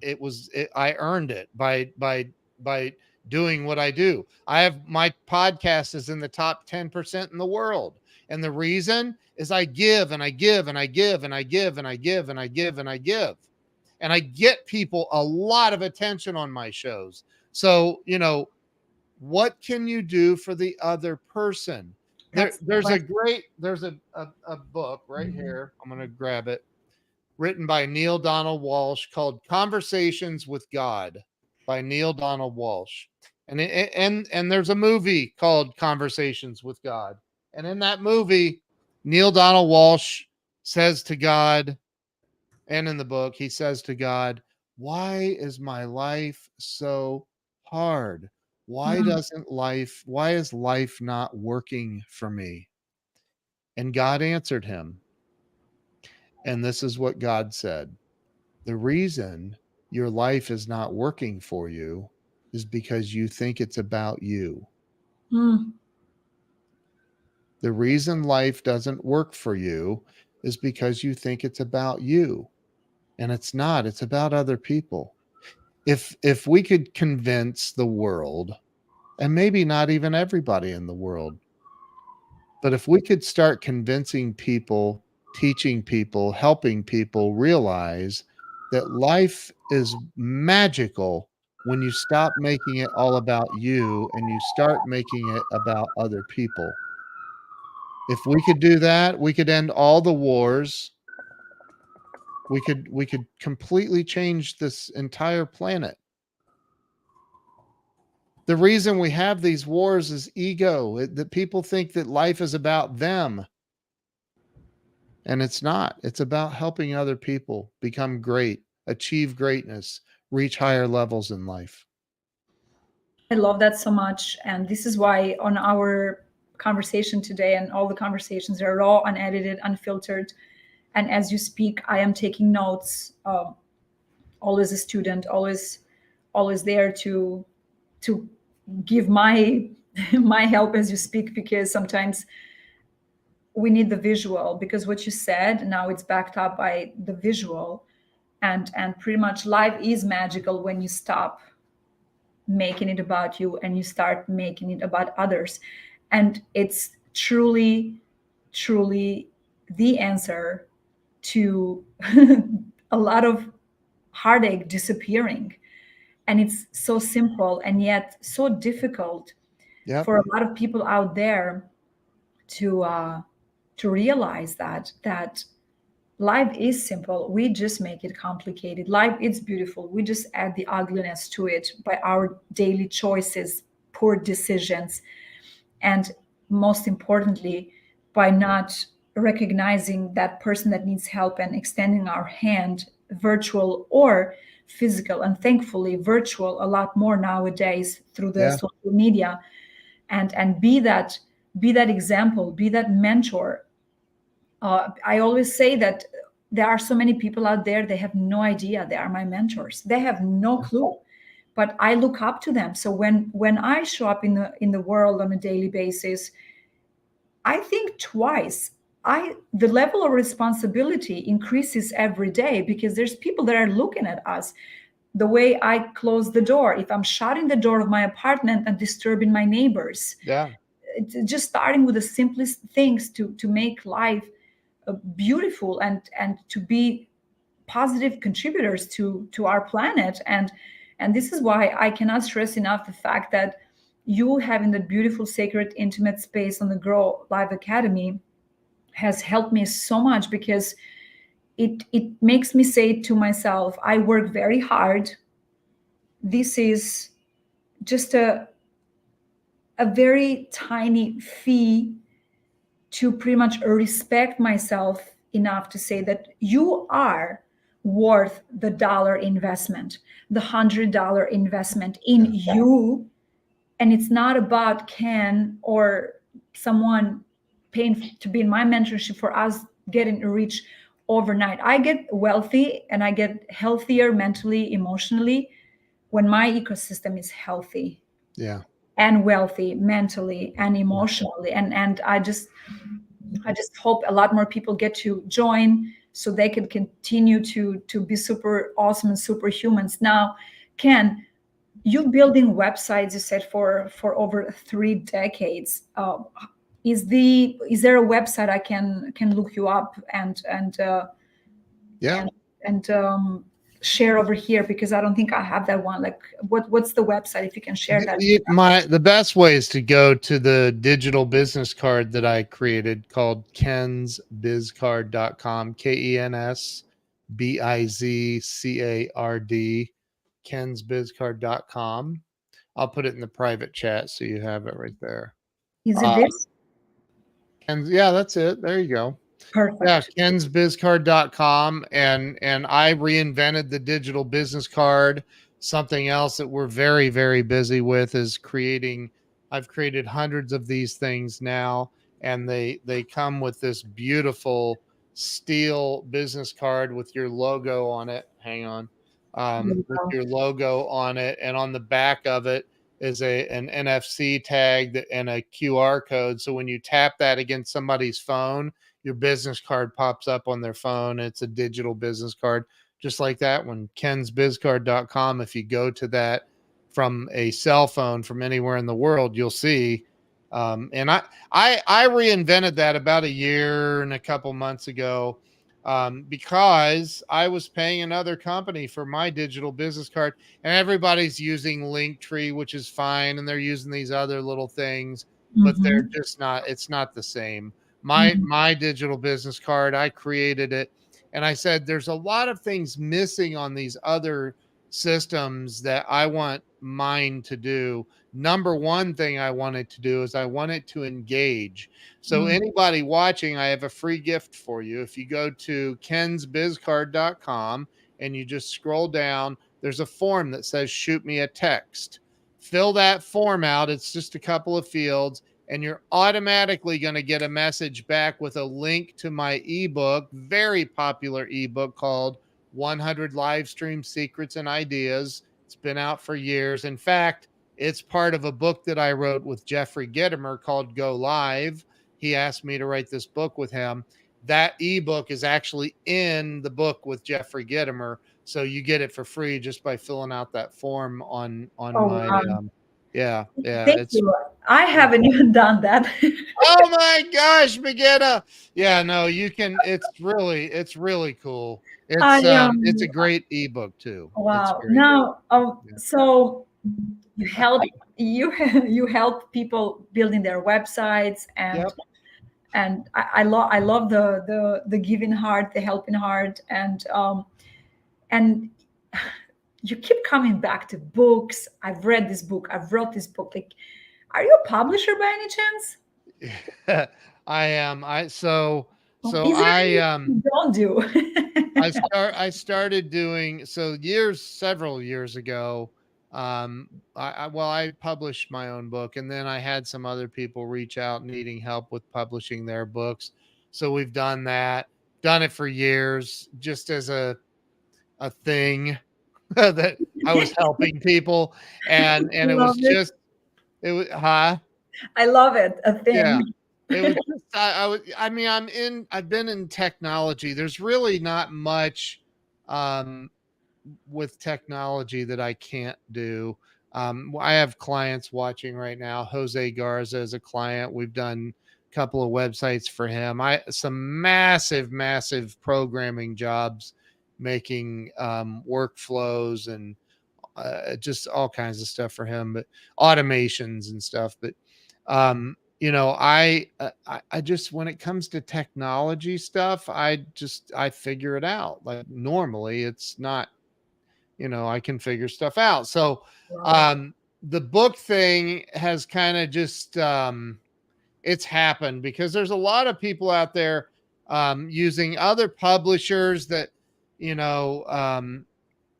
I earned it by doing what I do. I have, my podcast is in the top 10% in the world. And the reason is I give and I give and I give and I give and I give and I give and I give. And I get people a lot of attention on my shows. So, what can you do for the other person? That's the There's a question. great, there's a book right here. I'm going to grab it, written by Neil Donald Walsh, called Conversations with God, by Neil Donald Walsh. And there's a movie called Conversations with God. And in that movie, Neil Donald Walsh says to God, and in the book, he says to God, "Why is my life so hard? Mm, Why is life not working for me?" And God answered him. And this is what God said: "The reason your life is not working for you is because you think it's about you. mm. The reason life doesn't work for you is because you think it's about you. And it's not, it's about other people." If we could convince the world, and maybe not even everybody in the world, but if we could start convincing people, teaching people, helping people realize that life is magical when you stop making it all about you and you start making it about other people. If we could do that, we could end all the wars. We could completely change this entire planet. The reason we have these wars is ego. That people think that life is about them, and it's not. It's about helping other people become great, achieve greatness, reach higher levels in life. I love that so much. And this is why on our conversation today and all the conversations are raw, unedited, unfiltered. And as you speak, I am taking notes, always a student, always there to give my my help as you speak, because sometimes we need the visual, because what you said now it's backed up by the visual. And pretty much life is magical when you stop making it about you and you start making it about others. And it's truly the answer to a lot of heartache disappearing. And it's so simple and yet so difficult Yep. for a lot of people out there to realize that life is simple. We just make it complicated. Life is beautiful. We just add the ugliness to it by our daily choices, poor decisions, and most importantly, by not recognizing that person that needs help and extending our hand, virtual or physical. And thankfully, virtual a lot more nowadays through the Yeah. social media. And be that example, be that mentor. I always say that there are so many people out there, they have no idea they are my mentors. They have no clue, but I look up to them. So when I show up in the world on a daily basis, I think twice. The level of responsibility increases every day because there's people that are looking at us. The way I close the door, if I'm shutting the door of my apartment and disturbing my neighbors, Yeah. it's just starting with the simplest things to make life beautiful and to be positive contributors to our planet. And this is why I cannot stress enough the fact that you having the beautiful sacred intimate space on the Grow Live Academy has helped me so much, because it makes me say to myself, I work very hard. This is just a very tiny fee to pretty much respect myself enough to say that you are worth the dollar investment, the $100 investment in you. And it's not about Ken or someone paying to be in my mentorship for us getting rich overnight. I get wealthy and I get healthier mentally, emotionally when my ecosystem is healthy Yeah. and wealthy mentally and emotionally. And I just hope a lot more people get to join so they can continue to be super awesome and superhumans. Now, Ken, you building websites, you said, for over 3 decades. Is there a website I can look you up Yeah. and and share over here, because I don't think I have that one. Like, what's the website, if you can share that? The best way is to go to the digital business card that I created called kensbizcard.com, KENSBIZCARD, kensbizcard.com. I'll put it in the private chat so you have it right there. Is it Uh, this? and yeah, that's it. There you go. Yeah, Perfect. kensbizcard.com, and I reinvented the digital business card. Something else that we're very very busy with is creating. I've created hundreds of these things now, and they come with this beautiful steel business card with your logo on it. Hang on. There you With go. your logo on it, and on the back of it is an NFC tag and a QR code. So when you tap that against somebody's phone, your business card pops up on their phone. It's a digital business card, just like that one, kensbizcard.com. If you go to that from a cell phone from anywhere in the world, you'll see. And I reinvented that about a year and a couple months ago, because I was paying another company for my digital business card, and everybody's using Linktree, which is fine, and they're using these other little things, but they're Hmm. just not. It's not the same. My Hmm. my digital business card, I created it, and I said there's a lot of things missing on these other systems that I want mind to do. Number one thing I wanted to do is I wanted to engage. So Mm. anybody watching, I have a free gift for you. If you go to kensbizcard.com and you just scroll down, there's a form that says shoot me a text. Fill that form out. It's just a couple of fields, and you're automatically going to get a message back with a link to my ebook, very popular ebook called 100 Live Stream Secrets and Ideas. It's been out for years. In fact, it's part of a book that I wrote with Jeffrey Gitomer called Go Live. He asked me to write this book with him. That ebook is actually in the book with Jeffrey Gitomer, so you get it for free just by filling out that form on Oh, my wow. yeah, Thank it's you. I yeah. haven't even done that. Oh my gosh, Migena. Yeah, no, you can. It's really cool. I It's a great ebook too. It's wow. great. Now, Yeah. so you help you you help people building their websites, Yep. and I love the giving heart, the helping heart, and you keep coming back to books. I've read this book. I've wrote this book. Like, are you a publisher by any chance? I am. So Is there anything you don't do? I started doing so years several years ago. I published my own book, and then I had some other people reach out needing help with publishing their books. So we've done that. Done it for years just as a thing that I was helping people, and it Love was it. just it was huh? I love it. A Yeah. thing. It was just I was I mean, I've been in technology. There's really not much um with technology that I can't do. I have clients watching right now. Jose Garza is a client. We've done a couple of websites for him. I some massive programming jobs, making workflows and just all kinds of stuff for him, but automations and stuff. But I just when it comes to technology stuff, I figure it out. Like normally, it's not I can figure stuff out. So Love it. um, the book thing has kind of just it's happened because there's a lot of people out there using other publishers that you know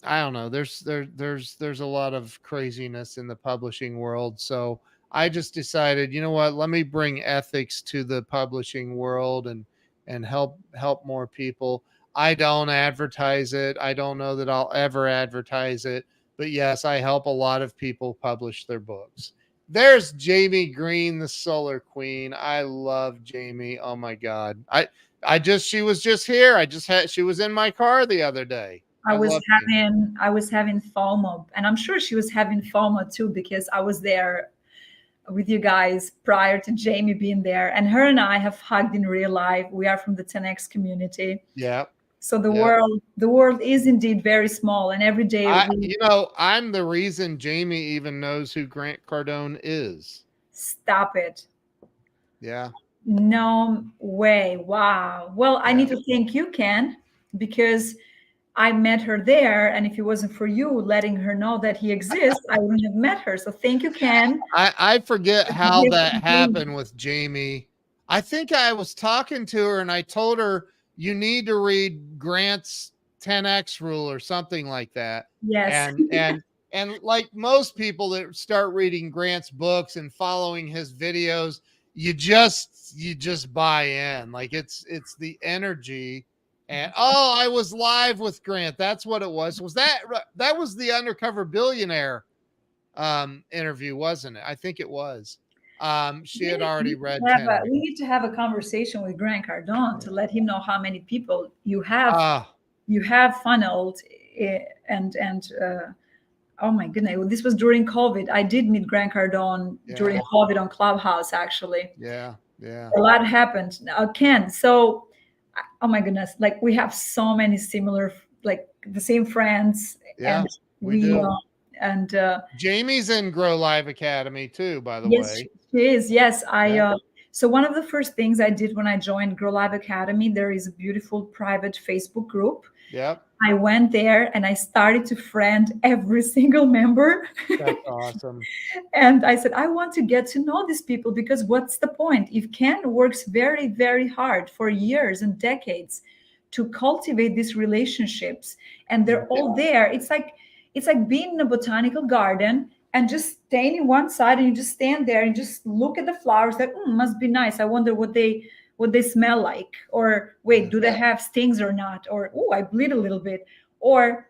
I don't know. There's a lot of craziness in the publishing world. So I just decided, you know what? Let me bring ethics to the publishing world and help more people. I don't advertise it. I don't know that I'll ever advertise it, but yes, I help a lot of people publish their books. There's Jamie Green, the Solar Queen. I love Jamie. Oh my God. She was just here. She was in my car the other day. I love Jamie. I was having FOMO, and I'm sure she was having FOMO too because I was there with you guys prior to Jamie being there, and her and I have hugged in real life. We are from the 10x community, Yeah. so Yeah. the world is indeed very small, and every day we I'm the reason Jamie even knows who Grant Cardone is. stop it. Yeah. No way. Wow. Well, I Yeah. need to thank you, Ken, because I met her there. And if it wasn't for you letting her know that he exists, I wouldn't have met her. So thank you, Ken. I forget how that happened with Jamie. I think I was talking to her and I told her you need to read Grant's 10x rule or something like that. Yes. And like most people that start reading Grant's books and following his videos, you just buy in. Like it's the energy. And oh, I was live with Grant. That's what it was. That was the Undercover Billionaire interview, wasn't it? I think it was. She had already read 10. We need to have a conversation with Grant Cardone to let him know how many people Ah, you have funneled, and oh my goodness, this was during COVID. I did meet Grant Cardone during yeah, COVID on Clubhouse, actually. yeah, yeah, A lot happened. Now, Ken, so, oh my goodness, like we have so many similar, like the same friends, yeah. and We we, do. and Jamie's in Grow Live Academy too, by the yes, way. she is. Yes, Yep, so one of the first things I did when I joined Grow Live Academy, there is a beautiful private Facebook group. yep, I went there and I started to friend every single member. That's awesome. And I said, I want to get to know these people, because what's the point? If Ken works very, very hard for years and decades to cultivate these relationships, and Mm. they're all there, it's like being in a botanical garden and just staying in one side, and you just stand there and just look at the flowers, like, must be nice. I wonder what they smell like. Or wait, Yeah. do they have stings or not? Or, oh, I bleed a little bit. Or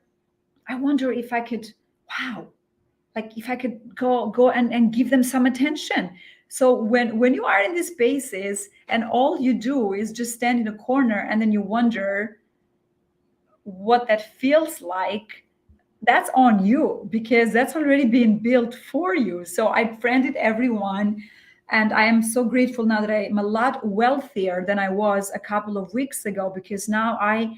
I wonder if I could, wow, like if I could go and give them some attention. So when you are in these spaces and all you do is just stand in a corner, and then you wonder what that feels like, that's on you, because that's already been built for you. So I friended everyone, and I am so grateful now that I'm a lot wealthier than I was a couple of weeks ago, because now I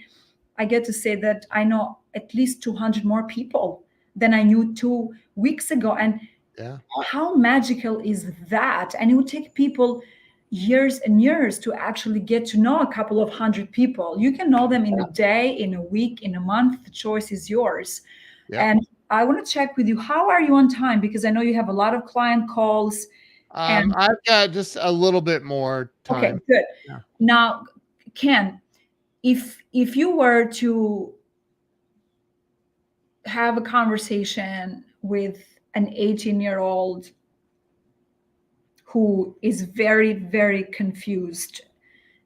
get to say that I know at least 200 more people than I knew 2 weeks ago. And Yeah. how magical is that? And it would take people years and years to actually get to know a couple of hundred people. You can know them in a day, in a week, in a month. The choice is yours. Yep. And I want to check with you, how are you on time? Because I know you have a lot of client calls. And I've got just a little bit more okay, time. good. Yeah. Now, Ken, if you were to have a conversation with an 18-year-old who is very, very confused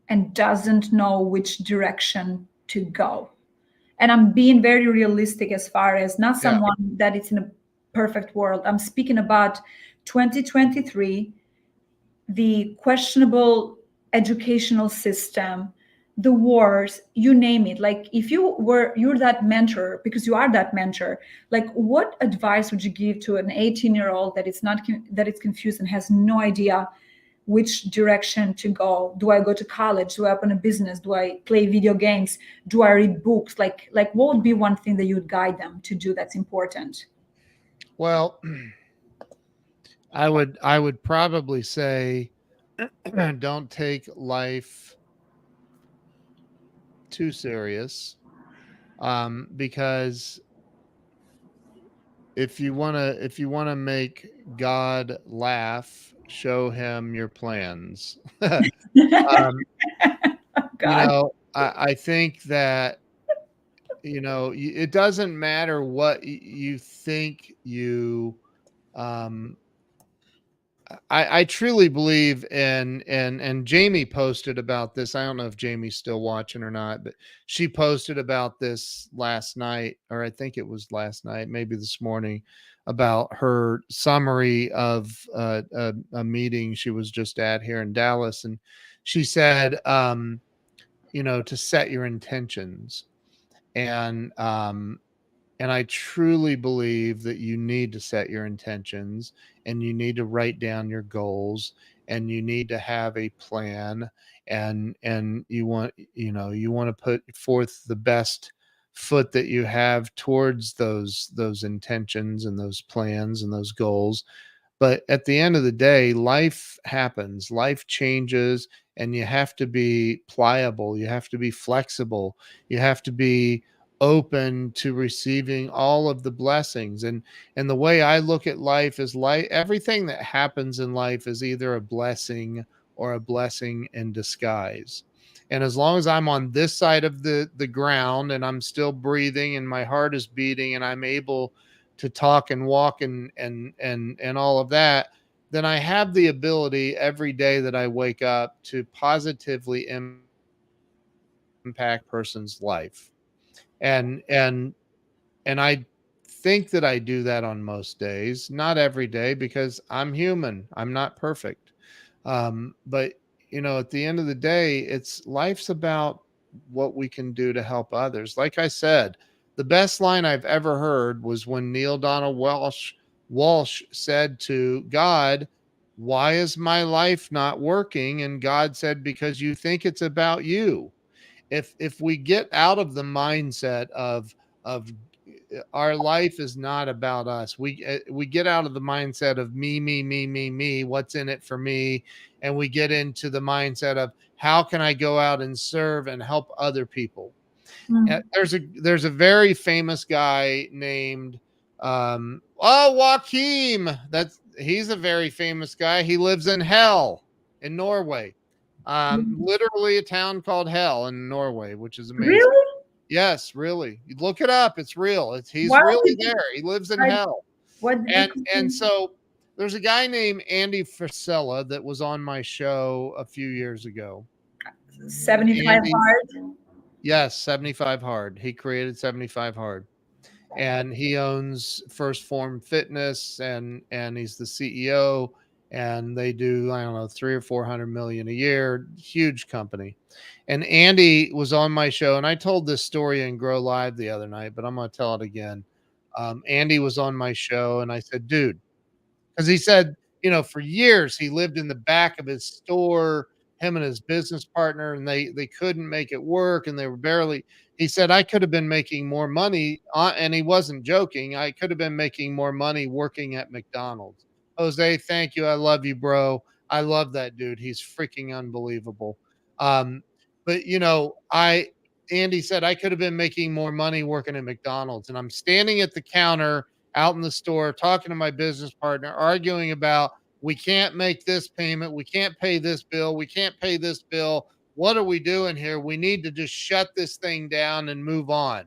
and doesn't know which direction to go. And I'm being very realistic, as far as not Yeah. someone that is in a perfect world. I'm speaking about 2023, the questionable educational system, the wars, you name it. Like, if you're that mentor, because you are that mentor, like, what advice would you give to an 18-year-old that is not that is confused and has no idea which direction to go? Do I go to college? Do I open a business? Do I play video games? Do I read books? Like what would be one thing that you'd guide them to do that's important? Well, I would probably say don't take life too serious. Because if you wanna make God laugh, show him your plans. Um, Oh, God. I think that, it doesn't matter what you think um I truly believe in, and Jamie posted about this. I don't know if Jamie's still watching or not, but she posted about this last night, or I think it was last night, maybe this morning, about her summary of a meeting she was just at here in Dallas. And she said, to set your intentions. And I truly believe that you need to set your intentions, and you need to write down your goals, and you need to have a plan, and you want to put forth the best foot that you have towards those intentions and those plans and those goals. But at the end of the day, life happens, life changes, and you have to be pliable, you have to be flexible, you have to be open to receiving all of the blessings. And the way I look at life is, everything that happens in life is either a blessing or a blessing in disguise. And as long as I'm on this side of the ground, and I'm still breathing, and my heart is beating, and I'm able to talk and walk, and all of that, then I have the ability every day that I wake up to positively impact a person's life. And and and I think that I do that on most days, not every day, because I'm human, I'm not perfect. But at the end of the day, life's about what we can do to help others. Like I said, the best line I've ever heard was when Neil Donald Walsh said to God, "Why is my life not working?" And God said, "Because you think it's about you." If we get out of the mindset of our life is not about us, we get out of the mindset of me, me, me, me, me, what's in it for me, and we get into the mindset of how can I go out and serve and help other people. Mm. There's a very famous guy named Joachim. He's a very famous guy. He lives in Hell in Norway. Literally a town called Hell in Norway, which is amazing. Really? Yes, really. You look it up. It's real. He's Why really did there. He lives in I, Hell. what did you And continue? so there's a guy named Andy Frisella that was on my show a few years ago. 75 Andy, hard? yes, 75 Hard. He created 75 Hard. And he owns First Form Fitness, and he's the CEO, and they do, I don't know, 300 or 400 million a year, huge company. And Andy was on my show, and I told this story in Grow Live the other night, but I'm going to tell it again. Andy was on my show, and I said, dude, because he said, for years he lived in the back of his store, him and his business partner, and they couldn't make it work, and they were barely. He said, I could have been making more money, and he wasn't joking. I could have been making more money working at McDonald's. Jose, thank you. I love you, bro. I love that dude. He's freaking unbelievable. Um, but Andy said I could have been making more money working at McDonald's, and I'm standing at the counter out in the store talking to my business partner, arguing about we can't make this payment, we can't pay this bill, we can't pay this bill. What are we doing here? We need to just shut this thing down and move on.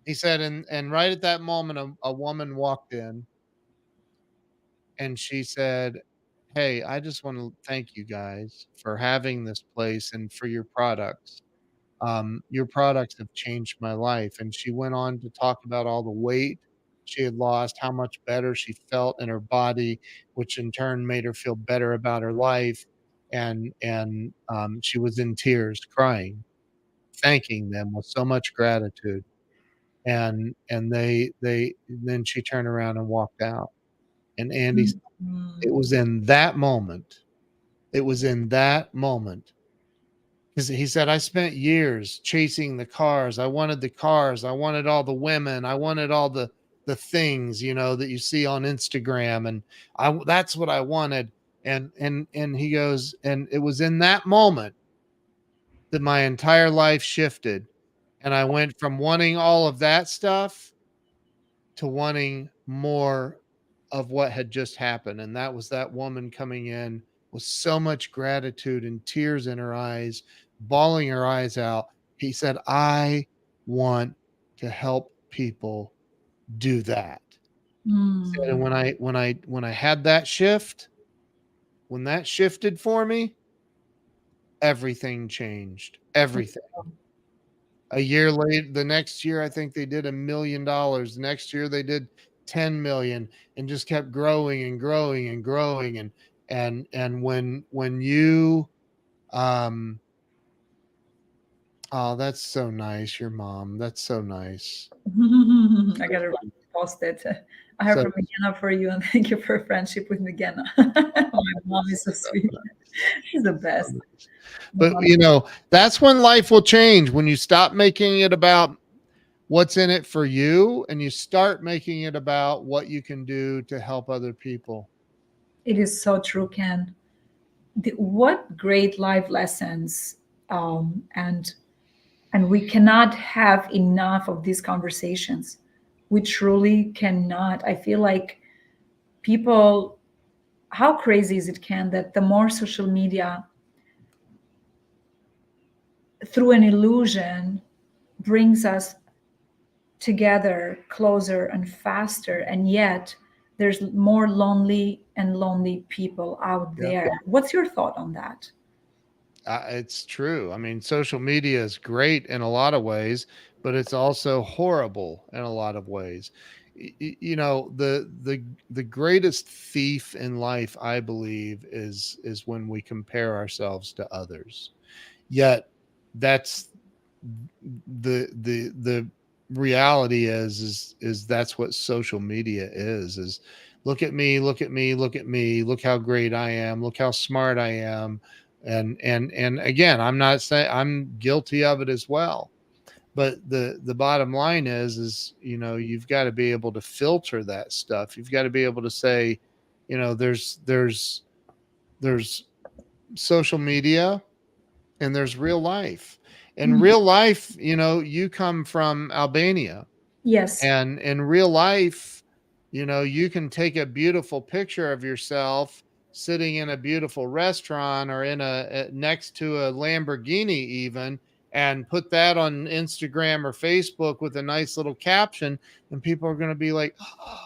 He said, and right at that moment, a woman walked in and she said, hey, I just want to thank you guys for having this place and for your products. Your products have changed my life. And she went on to talk about all the weight she had lost, how much better she felt in her body, which in turn made her feel better about her life. And she was in tears, crying, thanking them with so much gratitude. And they then she turned around and walked out. And Andy, Mm. it was in that moment. It was in that moment. 'Cause he said, I spent years chasing the cars. I wanted the cars. I wanted all the women. I wanted all the things, that you see on Instagram. And that's what I wanted. And he goes, and it was in that moment that my entire life shifted. And I went from wanting all of that stuff to wanting more of what had just happened. And that was that woman coming in with so much gratitude and tears in her eyes, bawling her eyes out. He said, I want to help people do that. He said, and Mm. when I had that shift, when that shifted for me, everything changed. Everything. A year later, the next year, I think they did $1 million. Next year, they did 10 million, and just kept growing and growing and growing. And when you, um, oh, that's so nice. Your mom, that's so nice. I So gotta funny. post it. I have So, from Migena for you, and thank you for friendship with Migena. My mom is so so sweet. She's the so best. nice. My But mom. that's when life will change, when you stop making it about what's in it for you and you start making it about what you can do to help other people. It is so true, Ken. What great life lessons, and we cannot have enough of these conversations. We truly cannot. I feel like people, how crazy is it, Ken, that the more social media through an illusion brings us together closer and faster, and yet there's more lonely and lonely people out Yeah. there. What's your thought on that? It's true. I mean, social media is great in a lot of ways, but it's also horrible in a lot of ways. The greatest thief in life, I believe, is when we compare ourselves to others. Yet, that's the reality is that's what social media is look at me, look at me, look at me, look how great I am, look how smart I am. And again, I'm not saying I'm guilty of it as well, but the bottom line is you've got to be able to filter that stuff. You've got to be able to say, there's social media and there's real life. In Mm. real life, you come from Albania, Yes. and in real life, you can take a beautiful picture of yourself sitting in a beautiful restaurant or next to a Lamborghini even, and put that on Instagram or Facebook with a nice little caption, and people are going to be like, "Oh,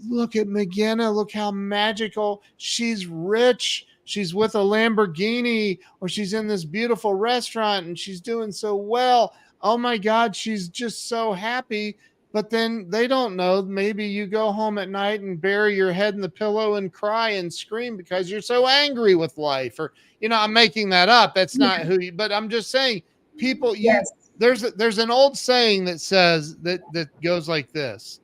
look at Migena, look how magical. She's rich. She's with a Lamborghini, or she's in this beautiful restaurant and she's doing so well. Oh my God, she's just so happy." But then they don't know. Maybe you go home at night and bury your head in the pillow and cry and scream because you're so angry with life. Or, I'm making that up. That's not Yeah. who you, but I'm just saying, people, Yes. there's an old saying that says that goes like this: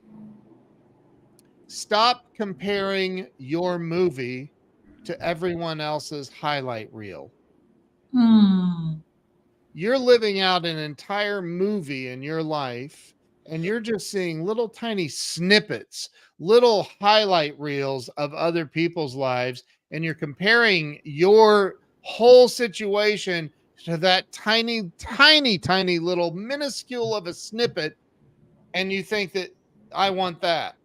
stop comparing your movie to everyone else's highlight reel. Hmm. You're living out an entire movie in your life, and you're just seeing little tiny snippets, little highlight reels of other people's lives, and you're comparing your whole situation to that tiny, tiny, tiny little minuscule of a snippet, and you think that I want that.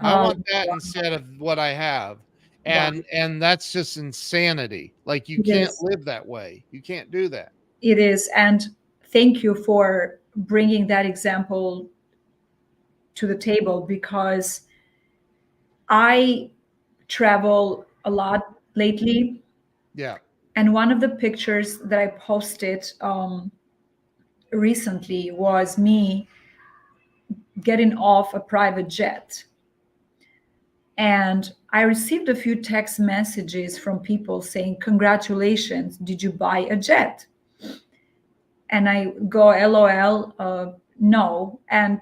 I Oh, want that instead of what I have. wow. And that's just insanity. Like, you It can't is. live that way. You can't do that. It is. And thank you for bringing that example to the table, because I travel a lot lately. Yeah. And one of the pictures that I posted recently was me getting off a private jet. And I received a few text messages from people saying, "Congratulations, did you buy a jet?" And I go, LOL, no. And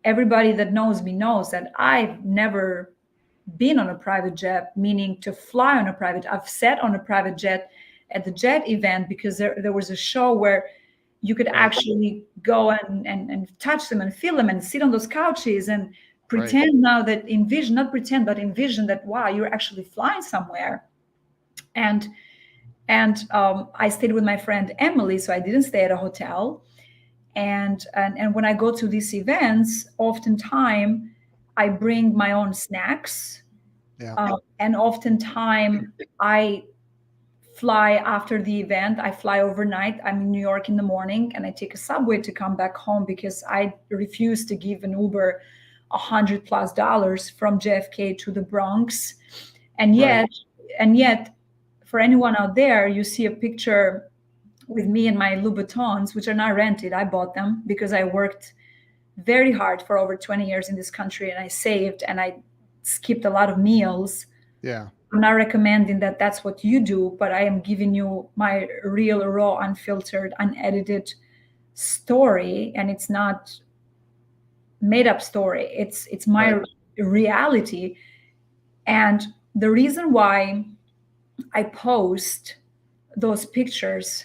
everybody that knows me knows that I've never been on a private jet, meaning to fly on a private. I've sat on a private jet at the jet event because there was a show where you could Right. actually go and touch them and feel them and sit on those couches and Right. pretend now that envision, not pretend, but envision that, wow, you're actually flying somewhere. And I stayed with my friend Emily, so I didn't stay at a hotel. And when I go to these events, oftentimes I bring my own snacks, Yeah. and oftentimes I fly after the event. I fly overnight. I'm in New York in the morning, and I take a subway to come back home because I refuse to give an Uber $100+ from JFK to the Bronx. And Right. yet, for anyone out there, you see a picture with me and my Louboutins, which are not rented. I bought them because I worked very hard for over 20 years in this country, and I saved and I skipped a lot of meals. Yeah. I'm not recommending that that's what you do, but I am giving you my real, raw, unfiltered, unedited story, and it's not made up story. It's Right. my reality. And the reason why I post those pictures,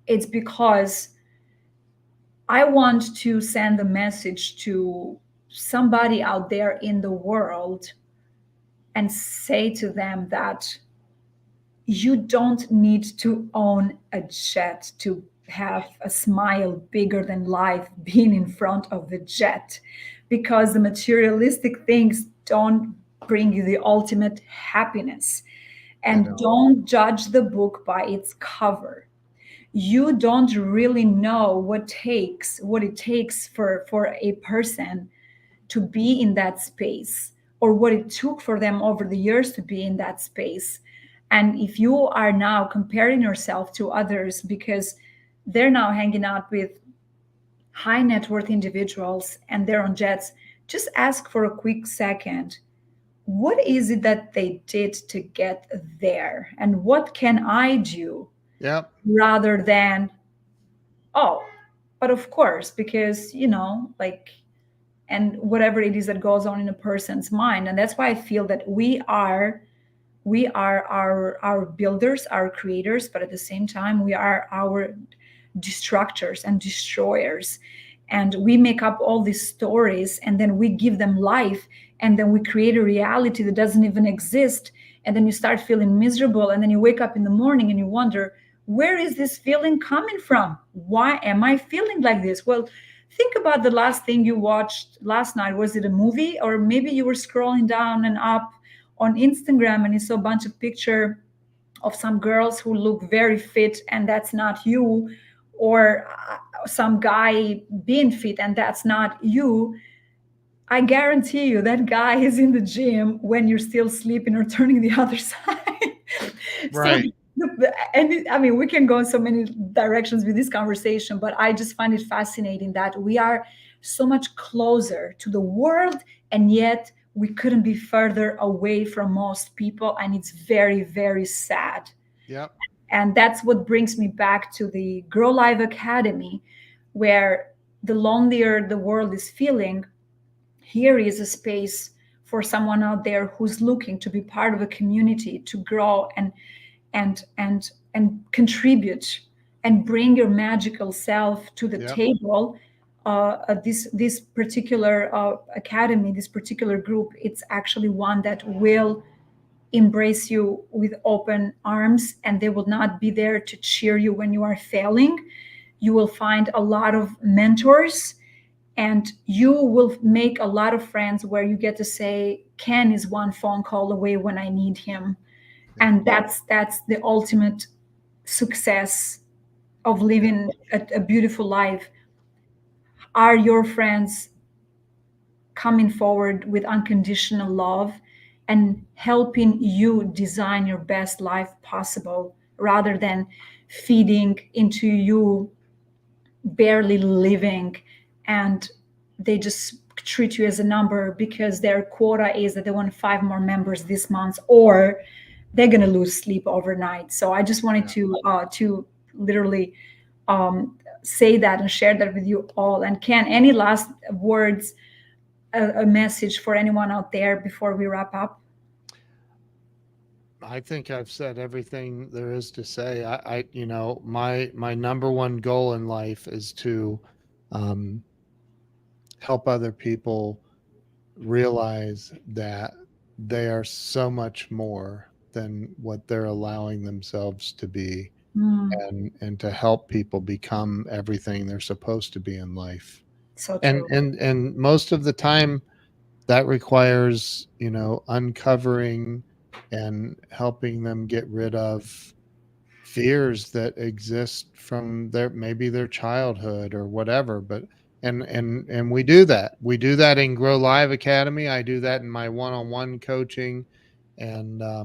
it's because I want to send a message to somebody out there in the world and say to them that you don't need to own a jet to have a smile bigger than life being in front of the jet, because the materialistic things don't bring you the ultimate happiness. They And don't. don't judge the book by its cover. You don't really know what it takes for a person to be in that space, or what it took for them over the years to be in that space. And if you are now comparing yourself to others because they're now hanging out with high net worth individuals and they're on jets, just ask for a quick second, what is it that they did to get there? And what can I do? Yep. Rather than, oh, but of course, because, like, and whatever it is that goes on in a person's mind. And that's why I feel that we are our builders, our creators, but at the same time we are our destructors and destroyers. And we make up all these stories and then we give them life, and then we create a reality that doesn't even exist. And then you start feeling miserable, and then you wake up in the morning and you wonder, Where is this feeling coming from? Why am I feeling like this? Well, think about the last thing you watched last night. Was it a movie, or maybe you were scrolling down and up on Instagram and you saw a bunch of picture of some girls who look very fit and that's not you, or some guy being fit and that's not you. I guarantee you that guy is in the gym when you're still sleeping or turning the other side. So, Right. and I mean, we can go in so many directions with this conversation, but I just find it fascinating that we are so much closer to the world, and yet we couldn't be further away from most people. And it's very, very sad. Yep. And that's what brings me back to the Grow Live Academy, where the lonelier the world is feeling, here is a space for someone out there who's looking to be part of a community, to grow and contribute and bring your magical self to the Yep. table. This particular academy, this particular group, it's actually one that will embrace you with open arms, and they will not be there to cheer you when you are failing. You will find a lot of mentors, and you will make a lot of friends where you get to say, Ken is one phone call away when I need him. Yep. And that's the ultimate success of Yep. living a beautiful life. Are your friends coming forward with unconditional love and helping you design your best life possible, rather than feeding into you barely living, and they just treat you as a number because their quota is that they want 5 more members this month, or they're going to lose sleep overnight. So I just wanted Yeah. to literally say that and share that with you all. And Ken, any last words, a message for anyone out there before we wrap up? I think I've said everything there is to say. My number one goal in life is to um, help other people realize that they are so much more than what they're allowing themselves to be, Mm, and to help people become everything they're supposed to be in life. so And true. and most of the time that requires, uncovering and helping them get rid of fears that exist from their childhood or whatever. But and we do that. We do that in Grow Live Academy. I do that in my one-on-one coaching. And I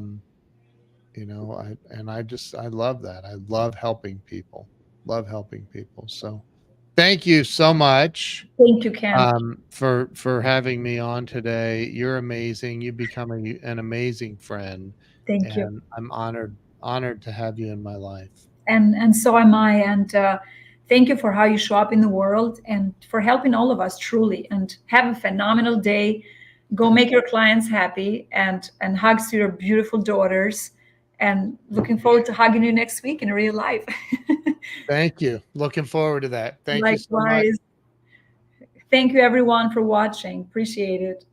love that. I love helping people. Love helping people. So thank you so much Thank you, Ken. for having me on today. You're amazing. You become an amazing friend, Thank you. and I'm honored to have you in my life. And so am I. And thank you for how you show up in the world and for helping all of us truly. And have a phenomenal day. Go Thank make your clients happy, and hugs to your beautiful daughters. And looking forward to hugging you next week in real life. thank you. Looking forward to that. Thank you so much. Likewise. Thank you everyone for watching. Appreciate it.